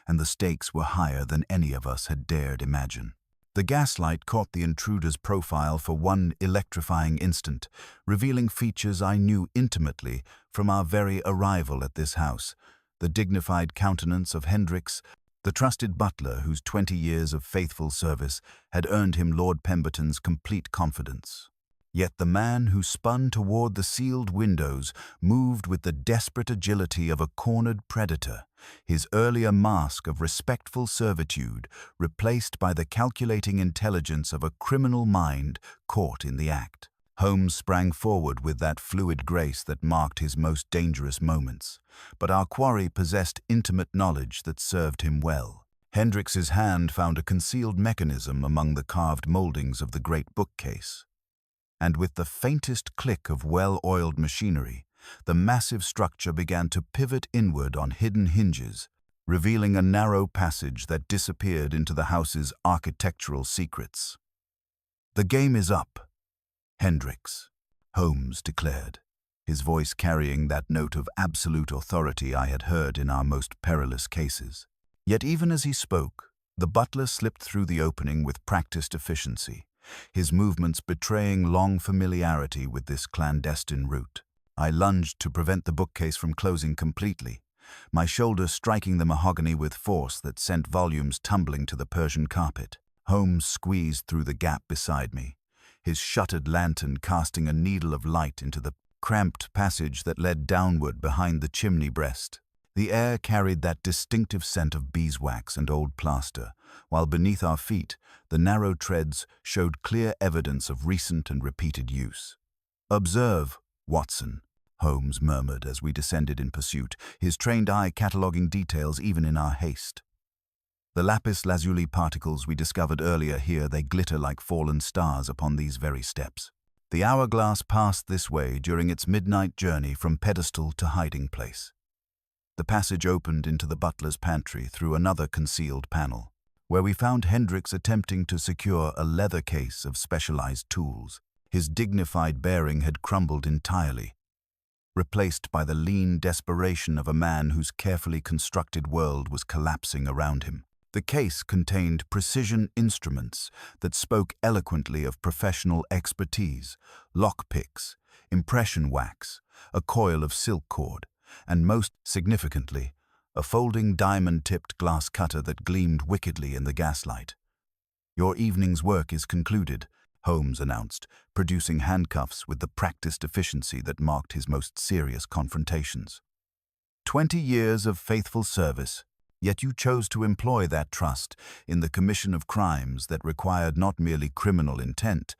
and the stakes were higher than any of us had dared imagine. The gaslight caught the intruder's profile for one electrifying instant, revealing features I knew intimately from our very arrival at this house: the dignified countenance of Hendricks, the trusted butler whose 20 years of faithful service had earned him Lord Pemberton's complete confidence. Yet the man who spun toward the sealed windows moved with the desperate agility of a cornered predator, his earlier mask of respectful servitude replaced by the calculating intelligence of a criminal mind caught in the act. Holmes sprang forward with that fluid grace that marked his most dangerous moments, but our quarry possessed intimate knowledge that served him well. Hendricks's hand found a concealed mechanism among the carved moldings of the great bookcase, and with the faintest click of well-oiled machinery, the massive structure began to pivot inward on hidden hinges, revealing a narrow passage that disappeared into the house's architectural secrets. "The game is up, Hendricks," Holmes declared, his voice carrying that note of absolute authority I had heard in our most perilous cases. Yet even as he spoke, the butler slipped through the opening with practiced efficiency, his movements betraying long familiarity with this clandestine route. I lunged to prevent the bookcase from closing completely, my shoulder striking the mahogany with force that sent volumes tumbling to the Persian carpet. Holmes squeezed through the gap beside me, his shuttered lantern casting a needle of light into the cramped passage that led downward behind the chimney breast. The air carried that distinctive scent of beeswax and old plaster, while beneath our feet, the narrow treads showed clear evidence of recent and repeated use. "Observe, Watson," Holmes murmured as we descended in pursuit, his trained eye cataloguing details even in our haste. "The lapis lazuli particles we discovered earlier here, they glitter like fallen stars upon these very steps. The hourglass passed this way during its midnight journey from pedestal to hiding place." The passage opened into the butler's pantry through another concealed panel, where we found Hendricks attempting to secure a leather case of specialized tools. His dignified bearing had crumbled entirely, replaced by the lean desperation of a man whose carefully constructed world was collapsing around him. The case contained precision instruments that spoke eloquently of professional expertise: lockpicks, impression wax, a coil of silk cord, and most significantly, a folding diamond-tipped glass cutter that gleamed wickedly in the gaslight. "Your evening's work is concluded," Holmes announced, producing handcuffs with the practiced efficiency that marked his most serious confrontations. 20 years of faithful service, yet you chose to employ that trust in the commission of crimes that required not merely criminal intent,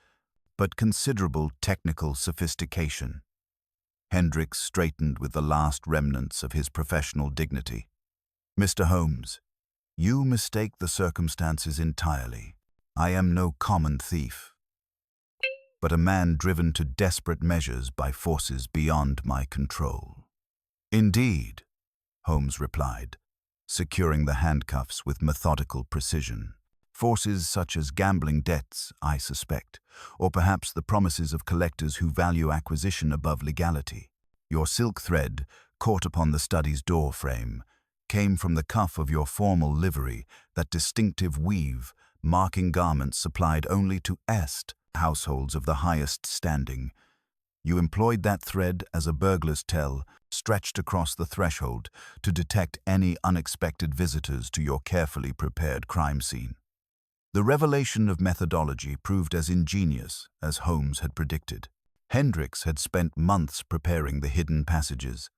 but considerable technical sophistication. Hendricks straightened with the last remnants of his professional dignity. "Mr. Holmes, you mistake the circumstances entirely. I am no common thief, but a man driven to desperate measures by forces beyond my control." "Indeed," Holmes replied, securing the handcuffs with methodical precision. "Forces such as gambling debts, I suspect, or perhaps the promises of collectors who value acquisition above legality. Your silk thread, caught upon the study's door frame, came from the cuff of your formal livery, that distinctive weave, marking garments supplied only to households of the highest standing. You employed that thread as a burglar's tell, stretched across the threshold to detect any unexpected visitors to your carefully prepared crime scene." The revelation of methodology proved as ingenious as Holmes had predicted. Hendricks had spent months preparing the hidden passages,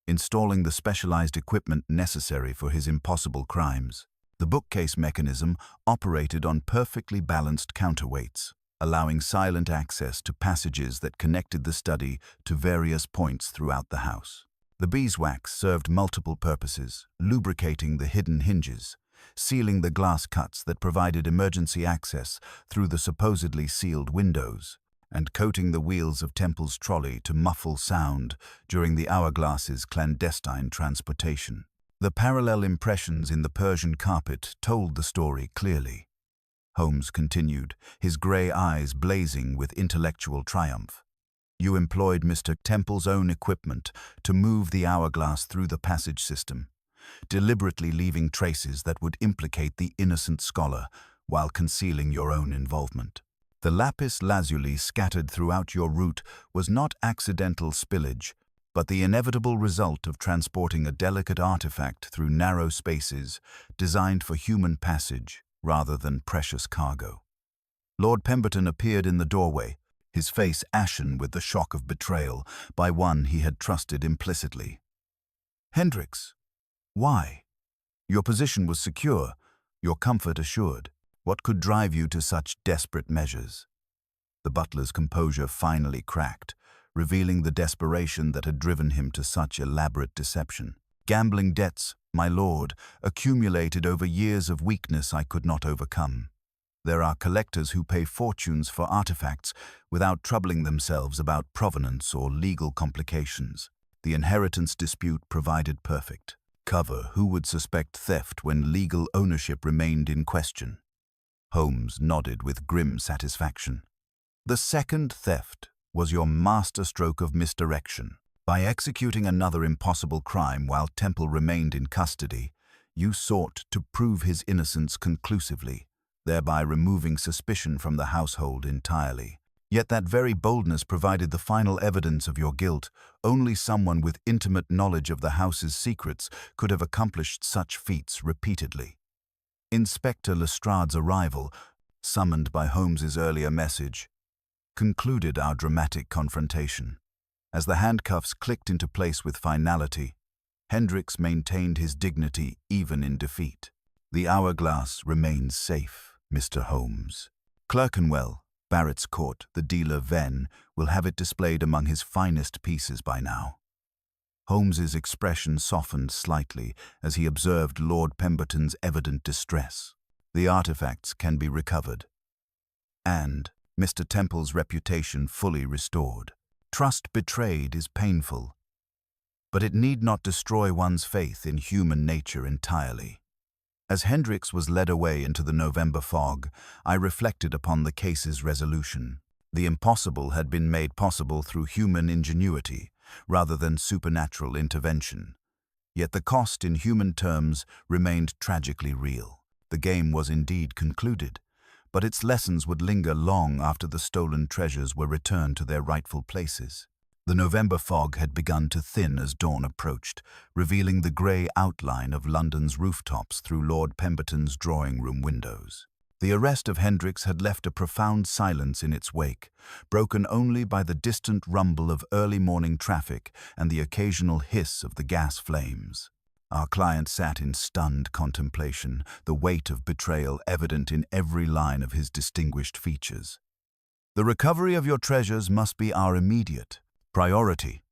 installing the specialized equipment necessary for his impossible crimes. The bookcase mechanism operated on perfectly balanced counterweights, allowing silent access to passages that connected the study to various points throughout the house. The beeswax served multiple purposes, lubricating the hidden hinges, sealing the glass cuts that provided emergency access through the supposedly sealed windows, and coating the wheels of Temple's trolley to muffle sound during the hourglass's clandestine transportation. The parallel impressions in the Persian carpet told the story clearly. Holmes continued, his grey eyes blazing with intellectual triumph. "You employed Mr. Temple's own equipment to move the hourglass through the passage system, deliberately leaving traces that would implicate the innocent scholar while concealing your own involvement. The lapis lazuli scattered throughout your route was not accidental spillage, but the inevitable result of transporting a delicate artifact through narrow spaces designed for human passage rather than precious cargo." Lord Pemberton appeared in the doorway, his face ashen with the shock of betrayal by one he had trusted implicitly. "Hendricks, why? Your position was secure, your comfort assured. What could drive you to such desperate measures?" The butler's composure finally cracked, revealing the desperation that had driven him to such elaborate deception. "Gambling debts, my lord, accumulated over years of weakness I could not overcome. There are collectors who pay fortunes for artifacts without troubling themselves about provenance or legal complications. The inheritance dispute provided perfect cover. Who would suspect theft when legal ownership remained in question?" Holmes nodded with grim satisfaction. "The second theft was your masterstroke of misdirection. By executing another impossible crime while Temple remained in custody, you sought to prove his innocence conclusively, thereby removing suspicion from the household entirely. Yet that very boldness provided the final evidence of your guilt. Only someone with intimate knowledge of the house's secrets could have accomplished such feats repeatedly." Inspector Lestrade's arrival, summoned by Holmes's earlier message, concluded our dramatic confrontation. As the handcuffs clicked into place with finality, Hendricks maintained his dignity even in defeat. "The hourglass remains safe, Mr. Holmes. Clerkenwell, Barrett's Court, the dealer Venn, will have it displayed among his finest pieces by now. Holmes's expression softened slightly as he observed Lord Pemberton's evident distress. The artifacts can be recovered, and Mr. Temple's reputation fully restored. Trust betrayed is painful, but it need not destroy one's faith in human nature entirely. As Hendricks was led away into the November fog, I reflected upon the case's resolution. The impossible had been made possible through human ingenuity, rather than supernatural intervention. Yet the cost in human terms remained tragically real. The game was indeed concluded, but its lessons would linger long after the stolen treasures were returned to their rightful places. The November fog had begun to thin as dawn approached, revealing the grey outline of London's rooftops through Lord Pemberton's drawing-room windows. The arrest of Hendricks had left a profound silence in its wake, broken only by the distant rumble of early morning traffic and the occasional hiss of the gas flames. Our client sat in stunned contemplation, the weight of betrayal evident in every line of his distinguished features. "The recovery of your treasures must be our immediate priority,"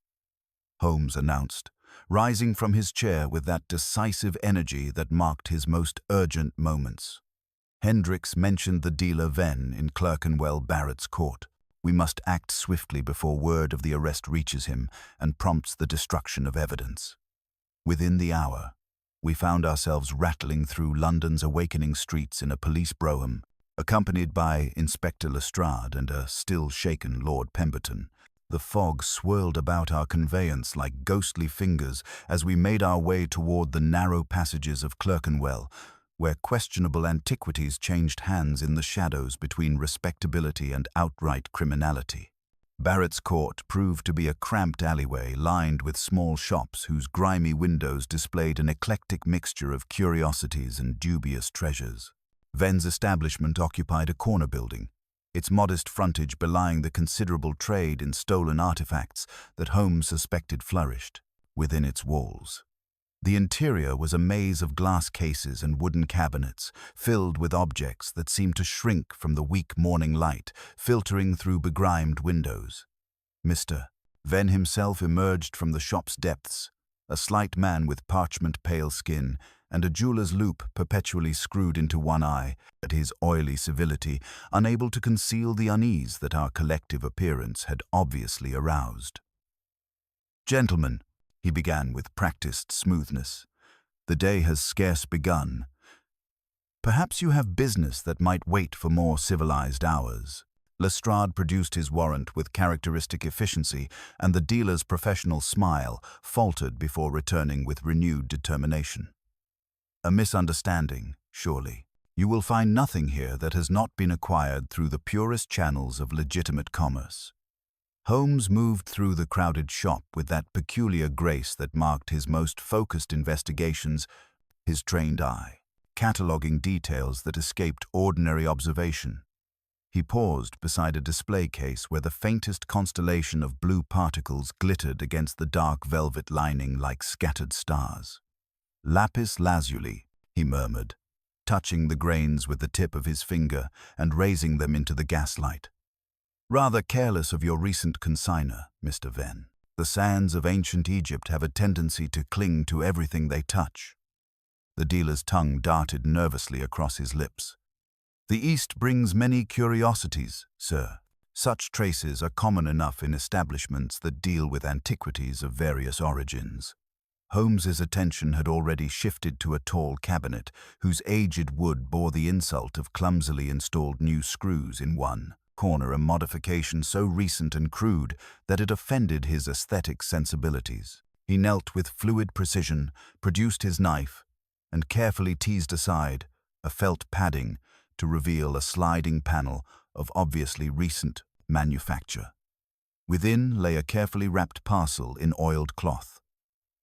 Holmes announced, rising from his chair with that decisive energy that marked his most urgent moments. Hendricks mentioned the dealer Venn in Clerkenwell Barrett's Court. We must act swiftly before word of the arrest reaches him and prompts the destruction of evidence. Within the hour, we found ourselves rattling through London's awakening streets in a police brougham, accompanied by Inspector Lestrade and a still-shaken Lord Pemberton. The fog swirled about our conveyance like ghostly fingers as we made our way toward the narrow passages of Clerkenwell, where questionable antiquities changed hands in the shadows between respectability and outright criminality. Barrett's Court proved to be a cramped alleyway lined with small shops whose grimy windows displayed an eclectic mixture of curiosities and dubious treasures. Venn's establishment occupied a corner building, its modest frontage belying the considerable trade in stolen artifacts that Holmes suspected flourished within its walls. The interior was a maze of glass cases and wooden cabinets, filled with objects that seemed to shrink from the weak morning light filtering through begrimed windows. Mr. Venn himself emerged from the shop's depths, a slight man with parchment-pale skin and a jeweler's loupe perpetually screwed into one eye at his oily civility, unable to conceal the unease that our collective appearance had obviously aroused. "Gentlemen," he began with practiced smoothness, "the day has scarce begun. Perhaps you have business that might wait for more civilized hours." Lestrade produced his warrant with characteristic efficiency, and the dealer's professional smile faltered before returning with renewed determination. "A misunderstanding, surely. You will find nothing here that has not been acquired through the purest channels of legitimate commerce." Holmes moved through the crowded shop with that peculiar grace that marked his most focused investigations, his trained eye, cataloguing details that escaped ordinary observation. He paused beside a display case where the faintest constellation of blue particles glittered against the dark velvet lining like scattered stars. "Lapis lazuli," he murmured, touching the grains with the tip of his finger and raising them into the gaslight. "Rather careless of your recent consignor, Mr. Venn. The sands of ancient Egypt have a tendency to cling to everything they touch." The dealer's tongue darted nervously across his lips. "The East brings many curiosities, sir. Such traces are common enough in establishments that deal with antiquities of various origins." Holmes's attention had already shifted to a tall cabinet, whose aged wood bore the insult of clumsily installed new screws in one corner, a modification so recent and crude that it offended his aesthetic sensibilities. He knelt with fluid precision, produced his knife, and carefully teased aside a felt padding to reveal a sliding panel of obviously recent manufacture. Within lay a carefully wrapped parcel in oiled cloth.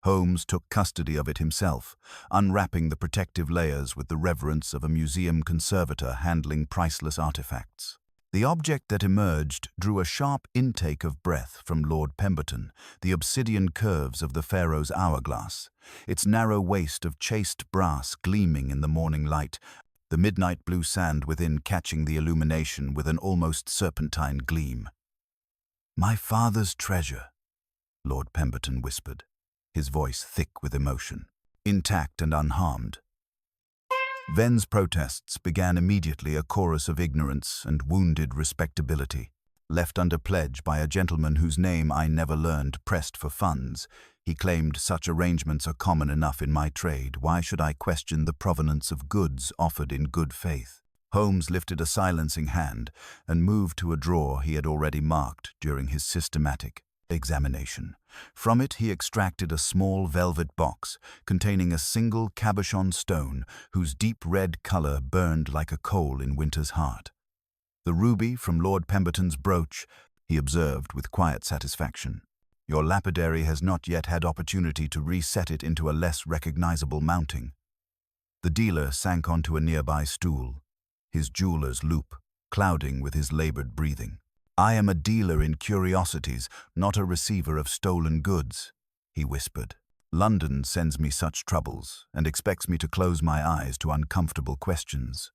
Holmes took custody of it himself, unwrapping the protective layers with the reverence of a museum conservator handling priceless artifacts. The object that emerged drew a sharp intake of breath from Lord Pemberton, the obsidian curves of the pharaoh's hourglass, its narrow waist of chased brass gleaming in the morning light, the midnight blue sand within catching the illumination with an almost serpentine gleam. "My father's treasure," Lord Pemberton whispered, his voice thick with emotion, intact and unharmed. Ven's protests began immediately, a chorus of ignorance and wounded respectability. Left under pledge by a gentleman whose name I never learned, pressed for funds. He claimed such arrangements are common enough in my trade. Why should I question the provenance of goods offered in good faith? Holmes lifted a silencing hand and moved to a drawer he had already marked during his systematic examination. From it he extracted a small velvet box containing a single cabochon stone whose deep red color burned like a coal in winter's heart. "The ruby from Lord Pemberton's brooch," he observed with quiet satisfaction. "Your lapidary has not yet had opportunity to reset it into a less recognizable mounting." The dealer sank onto a nearby stool, his jeweler's loop clouding with his labored breathing. "I am a dealer in curiosities, not a receiver of stolen goods," he whispered. "London sends me such troubles and expects me to close my eyes to uncomfortable questions."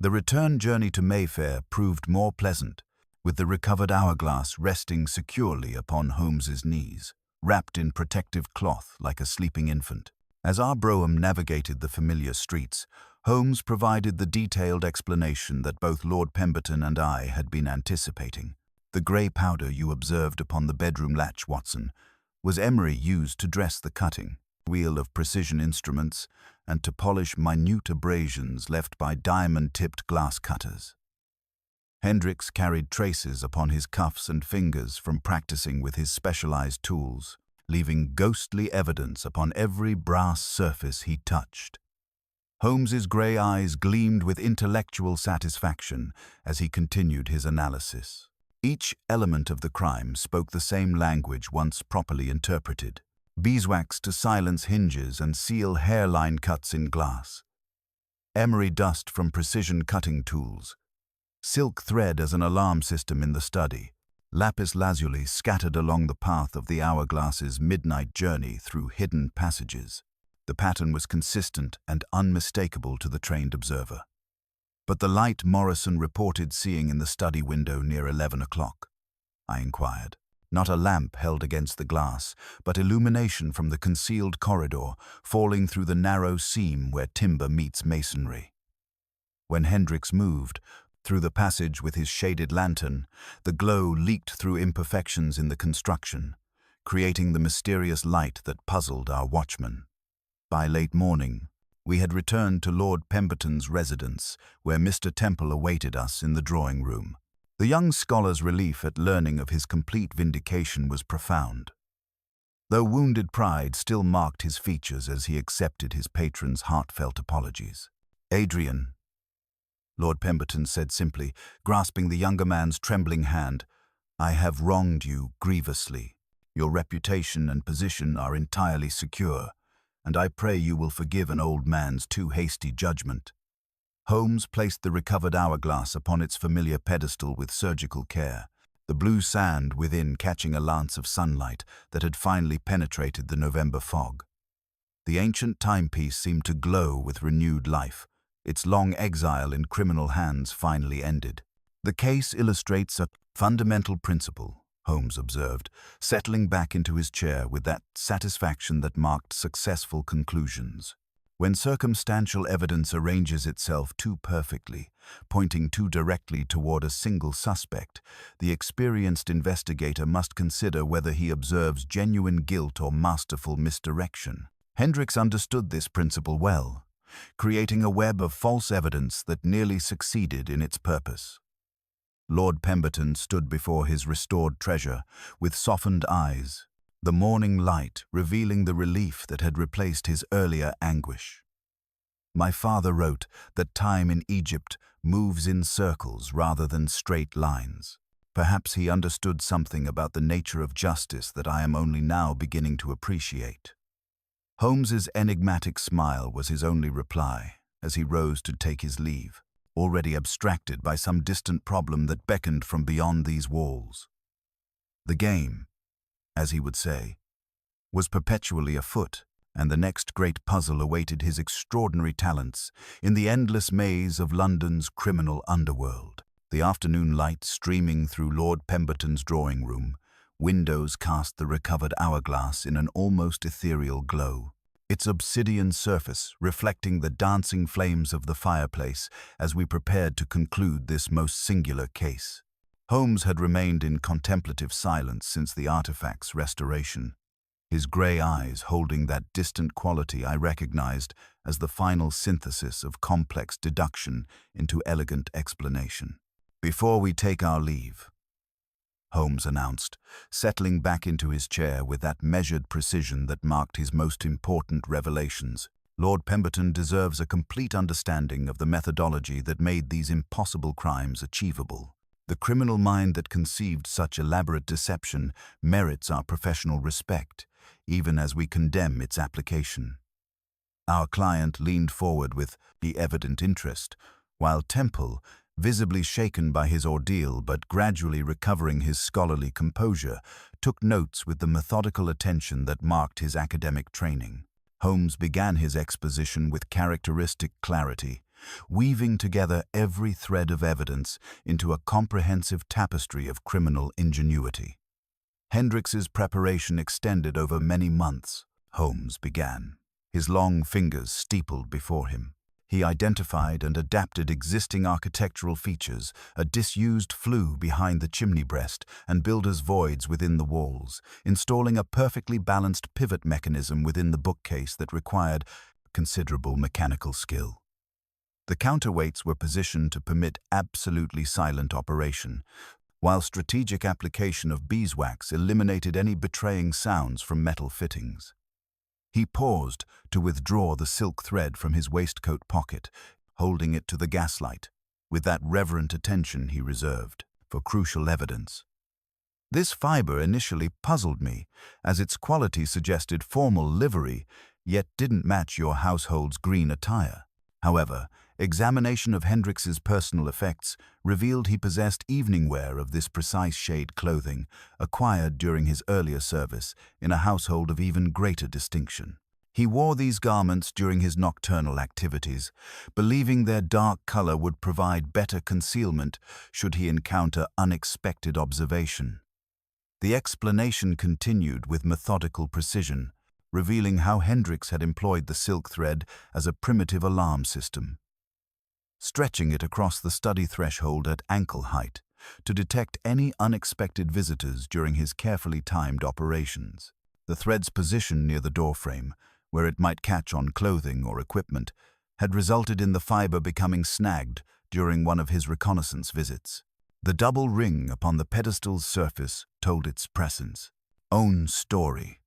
The return journey to Mayfair proved more pleasant, with the recovered hourglass resting securely upon Holmes's knees, wrapped in protective cloth like a sleeping infant. As our brougham navigated the familiar streets, Holmes provided the detailed explanation that both Lord Pemberton and I had been anticipating. "The grey powder you observed upon the bedroom latch, Watson, was emery used to dress the cutting, wheel of precision instruments, and to polish minute abrasions left by diamond-tipped glass cutters. Hendricks carried traces upon his cuffs and fingers from practicing with his specialized tools, leaving ghostly evidence upon every brass surface he touched." Holmes's grey eyes gleamed with intellectual satisfaction as he continued his analysis. Each element of the crime spoke the same language once properly interpreted. Beeswax to silence hinges and seal hairline cuts in glass. Emery dust from precision cutting tools. Silk thread as an alarm system in the study. Lapis lazuli scattered along the path of the hourglass's midnight journey through hidden passages. The pattern was consistent and unmistakable to the trained observer. "But the light Morrison reported seeing in the study window near 11 o'clock?" I inquired. Not a lamp held against the glass, but illumination from the concealed corridor, falling through the narrow seam where timber meets masonry. When Hendricks moved through the passage with his shaded lantern, the glow leaked through imperfections in the construction, creating the mysterious light that puzzled our watchman. By late morning, we had returned to Lord Pemberton's residence, where Mr. Temple awaited us in the drawing-room. The young scholar's relief at learning of his complete vindication was profound, though wounded pride still marked his features as he accepted his patron's heartfelt apologies. "Adrian," Lord Pemberton said simply, grasping the younger man's trembling hand, "I have wronged you grievously. Your reputation and position are entirely secure, and I pray you will forgive an old man's too hasty judgment." Holmes placed the recovered hourglass upon its familiar pedestal with surgical care, the blue sand within catching a lance of sunlight that had finally penetrated the November fog. The ancient timepiece seemed to glow with renewed life, its long exile in criminal hands finally ended. "The case illustrates a fundamental principle," Holmes observed, settling back into his chair with that satisfaction that marked successful conclusions. "When circumstantial evidence arranges itself too perfectly, pointing too directly toward a single suspect, the experienced investigator must consider whether he observes genuine guilt or masterful misdirection." Hendricks understood this principle well, creating a web of false evidence that nearly succeeded in its purpose. Lord Pemberton stood before his restored treasure with softened eyes, the morning light revealing the relief that had replaced his earlier anguish. "My father wrote that time in Egypt moves in circles rather than straight lines. Perhaps he understood something about the nature of justice that I am only now beginning to appreciate." Holmes's enigmatic smile was his only reply as he rose to take his leave, already abstracted by some distant problem that beckoned from beyond these walls. The game, as he would say, was perpetually afoot, and the next great puzzle awaited his extraordinary talents in the endless maze of London's criminal underworld. The afternoon light streaming through Lord Pemberton's drawing room, windows cast the recovered hourglass in an almost ethereal glow, its obsidian surface reflecting the dancing flames of the fireplace as we prepared to conclude this most singular case. Holmes had remained in contemplative silence since the artifact's restoration, his grey eyes holding that distant quality I recognized as the final synthesis of complex deduction into elegant explanation. "Before we take our leave," Holmes announced, settling back into his chair with that measured precision that marked his most important revelations, "Lord Pemberton deserves a complete understanding of the methodology that made these impossible crimes achievable. The criminal mind that conceived such elaborate deception merits our professional respect, even as we condemn its application." Our client leaned forward with the evident interest, while Temple, visibly shaken by his ordeal but gradually recovering his scholarly composure, took notes with the methodical attention that marked his academic training. Holmes began his exposition with characteristic clarity, weaving together every thread of evidence into a comprehensive tapestry of criminal ingenuity. "Hendrix's preparation extended over many months," Holmes began, his long fingers steepled before him. He identified and adapted existing architectural features, a disused flue behind the chimney breast and builder's voids within the walls, installing a perfectly balanced pivot mechanism within the bookcase that required considerable mechanical skill. The counterweights were positioned to permit absolutely silent operation, while strategic application of beeswax eliminated any betraying sounds from metal fittings. He paused to withdraw the silk thread from his waistcoat pocket, holding it to the gaslight, with that reverent attention he reserved for crucial evidence. "This fiber initially puzzled me, as its quality suggested formal livery, yet didn't match your household's green attire. However, examination of Hendrix's personal effects revealed he possessed evening wear of this precise shade clothing, acquired during his earlier service in a household of even greater distinction. He wore these garments during his nocturnal activities, believing their dark color would provide better concealment should he encounter unexpected observation." The explanation continued with methodical precision, revealing how Hendrix had employed the silk thread as a primitive alarm system, stretching it across the study threshold at ankle height to detect any unexpected visitors during his carefully timed operations. The thread's position near the doorframe, where it might catch on clothing or equipment, had resulted in the fiber becoming snagged during one of his reconnaissance visits. The double ring upon the pedestal's surface told its presence. "Own story,"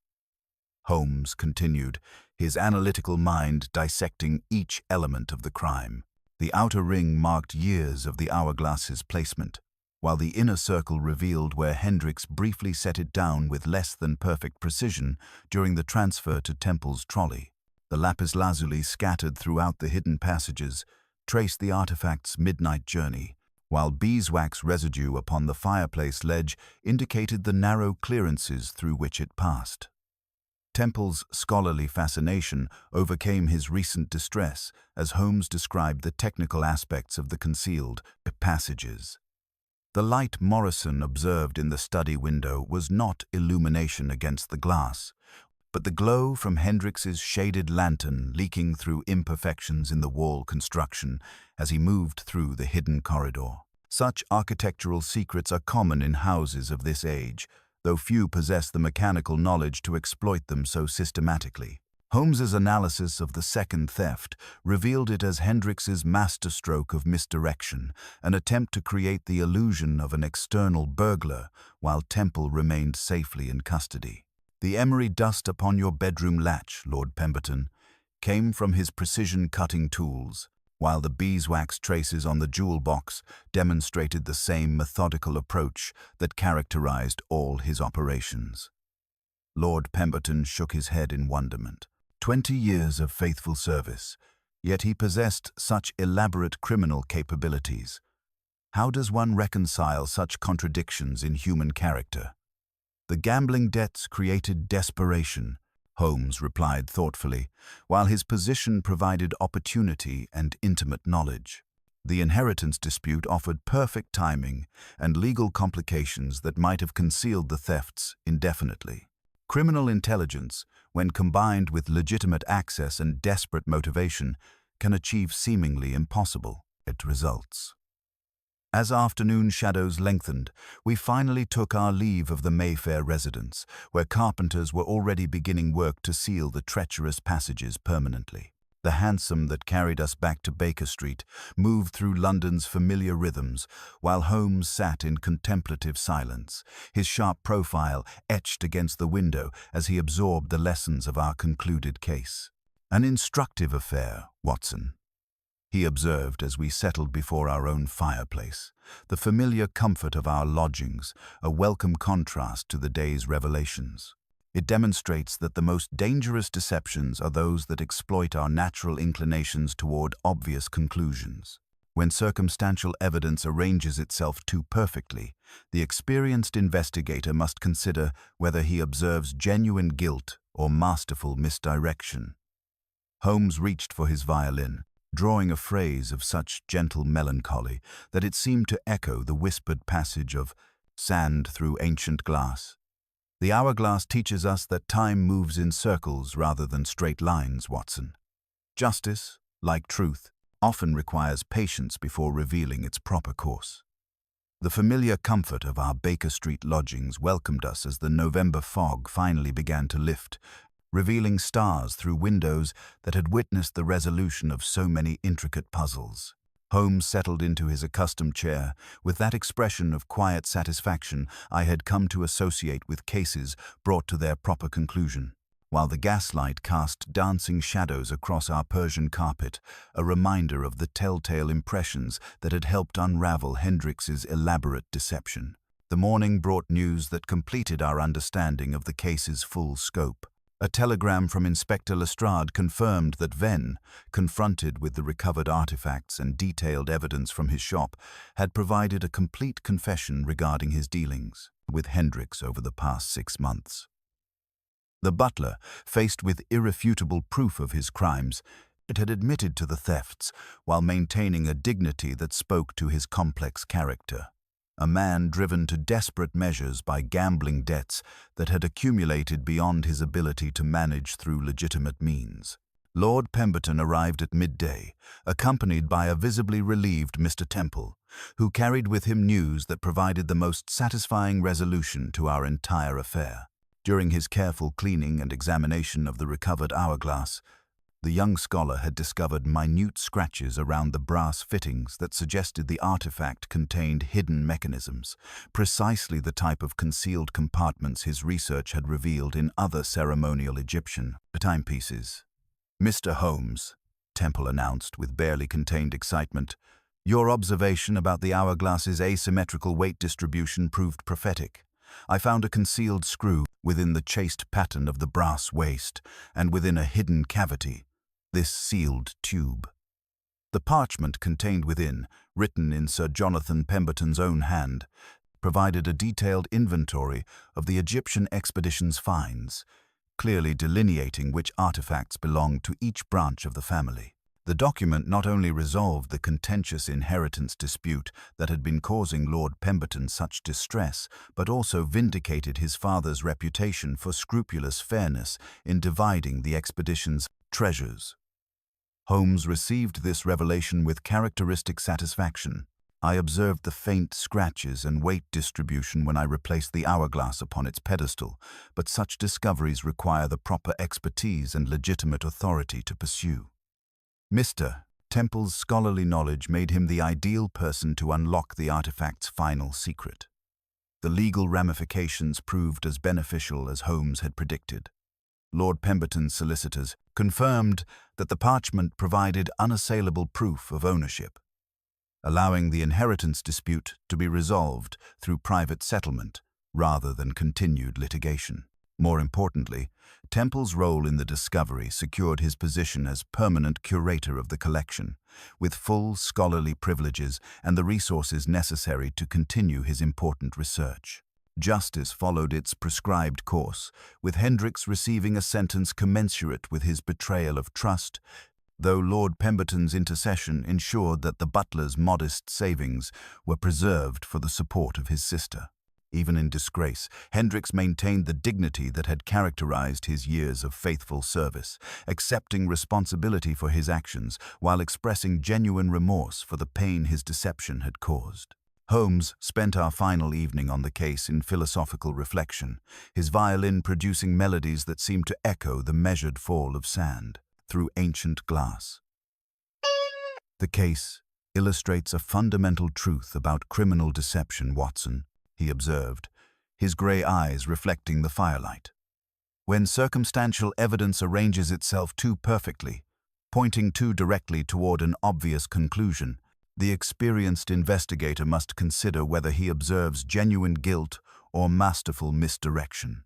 Holmes continued, his analytical mind dissecting each element of the crime. The outer ring marked years of the hourglass's placement, while the inner circle revealed where Hendrix briefly set it down with less than perfect precision during the transfer to Temple's trolley. The lapis lazuli scattered throughout the hidden passages traced the artifact's midnight journey, while beeswax residue upon the fireplace ledge indicated the narrow clearances through which it passed. Temple's scholarly fascination overcame his recent distress as Holmes described the technical aspects of the concealed passages. The light Morrison observed in the study window was not illumination against the glass, but the glow from Hendrix's shaded lantern leaking through imperfections in the wall construction as he moved through the hidden corridor. Such architectural secrets are common in houses of this age, though few possess the mechanical knowledge to exploit them so systematically. Holmes's analysis of the second theft revealed it as Hendrix's masterstroke of misdirection, an attempt to create the illusion of an external burglar while Temple remained safely in custody. "The emery dust upon your bedroom latch, Lord Pemberton, came from his precision-cutting tools, while the beeswax traces on the jewel box demonstrated the same methodical approach that characterized all his operations." Lord Pemberton shook his head in wonderment. 20 years of faithful service, yet he possessed such elaborate criminal capabilities. How does one reconcile such contradictions in human character? The gambling debts created desperation, Holmes replied thoughtfully, while his position provided opportunity and intimate knowledge. The inheritance dispute offered perfect timing and legal complications that might have concealed the thefts indefinitely. Criminal intelligence, when combined with legitimate access and desperate motivation, can achieve seemingly impossible results. As afternoon shadows lengthened, we finally took our leave of the Mayfair residence, where carpenters were already beginning work to seal the treacherous passages permanently. The hansom that carried us back to Baker Street moved through London's familiar rhythms, while Holmes sat in contemplative silence, his sharp profile etched against the window as he absorbed the lessons of our concluded case. "An instructive affair, Watson," he observed as we settled before our own fireplace, the familiar comfort of our lodgings, a welcome contrast to the day's revelations. "It demonstrates that the most dangerous deceptions are those that exploit our natural inclinations toward obvious conclusions. When circumstantial evidence arranges itself too perfectly, the experienced investigator must consider whether he observes genuine guilt or masterful misdirection." Holmes reached for his violin, drawing a phrase of such gentle melancholy that it seemed to echo the whispered passage of "sand through ancient glass." "The hourglass teaches us that time moves in circles rather than straight lines, Watson. Justice, like truth, often requires patience before revealing its proper course." The familiar comfort of our Baker Street lodgings welcomed us as the November fog finally began to lift, revealing stars through windows that had witnessed the resolution of so many intricate puzzles. Holmes settled into his accustomed chair with that expression of quiet satisfaction I had come to associate with cases brought to their proper conclusion, while the gaslight cast dancing shadows across our Persian carpet, a reminder of the telltale impressions that had helped unravel Hendrix's elaborate deception. The morning brought news that completed our understanding of the case's full scope. A telegram from Inspector Lestrade confirmed that Venn, confronted with the recovered artifacts and detailed evidence from his shop, had provided a complete confession regarding his dealings with Hendrix over the past 6 months. The butler, faced with irrefutable proof of his crimes, had admitted to the thefts while maintaining a dignity that spoke to his complex character. A man driven to desperate measures by gambling debts that had accumulated beyond his ability to manage through legitimate means. Lord Pemberton arrived at midday, accompanied by a visibly relieved Mr. Temple, who carried with him news that provided the most satisfying resolution to our entire affair. During his careful cleaning and examination of the recovered hourglass, the young scholar had discovered minute scratches around the brass fittings that suggested the artifact contained hidden mechanisms, precisely the type of concealed compartments his research had revealed in other ceremonial Egyptian timepieces. "Mr. Holmes," Temple announced with barely contained excitement, "your observation about the hourglass's asymmetrical weight distribution proved prophetic. I found a concealed screw within the chased pattern of the brass waist, and within a hidden cavity, this sealed tube. The parchment contained within, written in Sir Jonathan Pemberton's own hand, provided a detailed inventory of the Egyptian expedition's finds, clearly delineating which artifacts belonged to each branch of the family. The document not only resolved the contentious inheritance dispute that had been causing Lord Pemberton such distress, but also vindicated his father's reputation for scrupulous fairness in dividing the expedition's treasures. Holmes received this revelation with characteristic satisfaction. I observed the faint scratches and weight distribution when I replaced the hourglass upon its pedestal, but such discoveries require the proper expertise and legitimate authority to pursue. Mr. Temple's scholarly knowledge made him the ideal person to unlock the artifact's final secret. The legal ramifications proved as beneficial as Holmes had predicted. Lord Pemberton's solicitors confirmed that the parchment provided unassailable proof of ownership, allowing the inheritance dispute to be resolved through private settlement rather than continued litigation. More importantly, Temple's role in the discovery secured his position as permanent curator of the collection, with full scholarly privileges and the resources necessary to continue his important research. Justice followed its prescribed course, with Hendricks receiving a sentence commensurate with his betrayal of trust, though Lord Pemberton's intercession ensured that the butler's modest savings were preserved for the support of his sister. Even in disgrace, Hendricks maintained the dignity that had characterized his years of faithful service, accepting responsibility for his actions while expressing genuine remorse for the pain his deception had caused. Holmes spent our final evening on the case in philosophical reflection, his violin producing melodies that seemed to echo the measured fall of sand through ancient glass. The case illustrates a fundamental truth about criminal deception, Watson, he observed, his grey eyes reflecting the firelight. When circumstantial evidence arranges itself too perfectly, pointing too directly toward an obvious conclusion, the experienced investigator must consider whether he observes genuine guilt or masterful misdirection.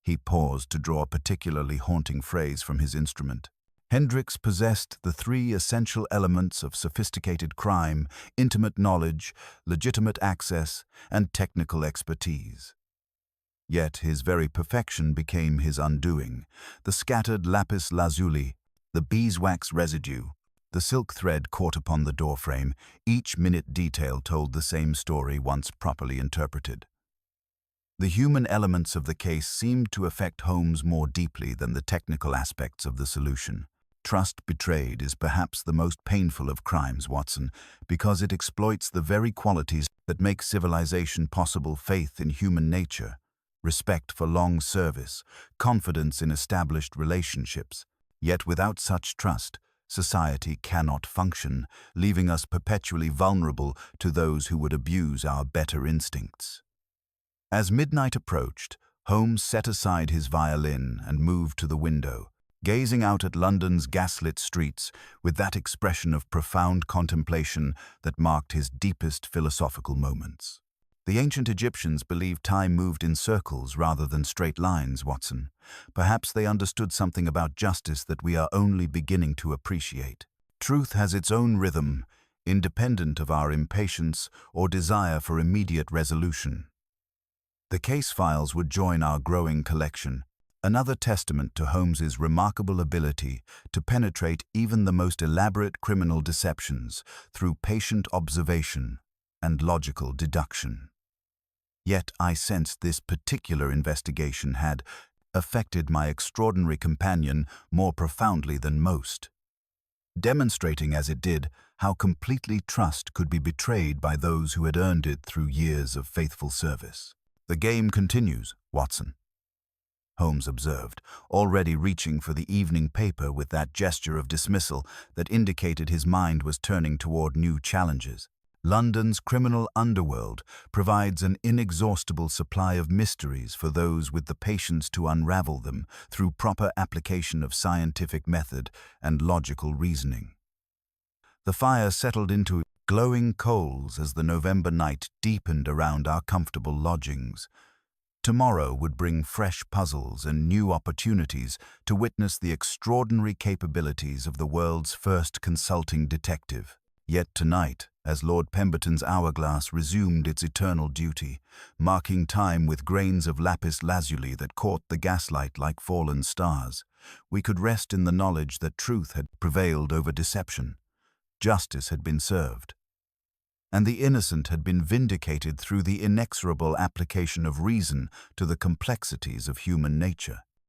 He paused to draw a particularly haunting phrase from his instrument. Hendricks possessed the three essential elements of sophisticated crime: intimate knowledge, legitimate access, and technical expertise. Yet his very perfection became his undoing. The scattered lapis lazuli, the beeswax residue, the silk thread caught upon the doorframe, each minute detail told the same story once properly interpreted. The human elements of the case seemed to affect Holmes more deeply than the technical aspects of the solution. Trust betrayed is perhaps the most painful of crimes, Watson, because it exploits the very qualities that make civilization possible: faith in human nature, respect for long service, confidence in established relationships. Yet without such trust, society cannot function, leaving us perpetually vulnerable to those who would abuse our better instincts. As midnight approached, Holmes set aside his violin and moved to the window, gazing out at London's gaslit streets with that expression of profound contemplation that marked his deepest philosophical moments. The ancient Egyptians believed time moved in circles rather than straight lines, Watson. Perhaps they understood something about justice that we are only beginning to appreciate. Truth has its own rhythm, independent of our impatience or desire for immediate resolution. The case files would join our growing collection, another testament to Holmes's remarkable ability to penetrate even the most elaborate criminal deceptions through patient observation and logical deduction. Yet I sensed this particular investigation had affected my extraordinary companion more profoundly than most, demonstrating as it did how completely trust could be betrayed by those who had earned it through years of faithful service. "The game continues, Watson," Holmes observed, already reaching for the evening paper with that gesture of dismissal that indicated his mind was turning toward new challenges. "London's criminal underworld provides an inexhaustible supply of mysteries for those with the patience to unravel them through proper application of scientific method and logical reasoning." The fire settled into glowing coals as the November night deepened around our comfortable lodgings. Tomorrow would bring fresh puzzles and new opportunities to witness the extraordinary capabilities of the world's first consulting detective. Yet tonight, as Lord Pemberton's hourglass resumed its eternal duty, marking time with grains of lapis lazuli that caught the gaslight like fallen stars, we could rest in the knowledge that truth had prevailed over deception, justice had been served, and the innocent had been vindicated through the inexorable application of reason to the complexities of human nature.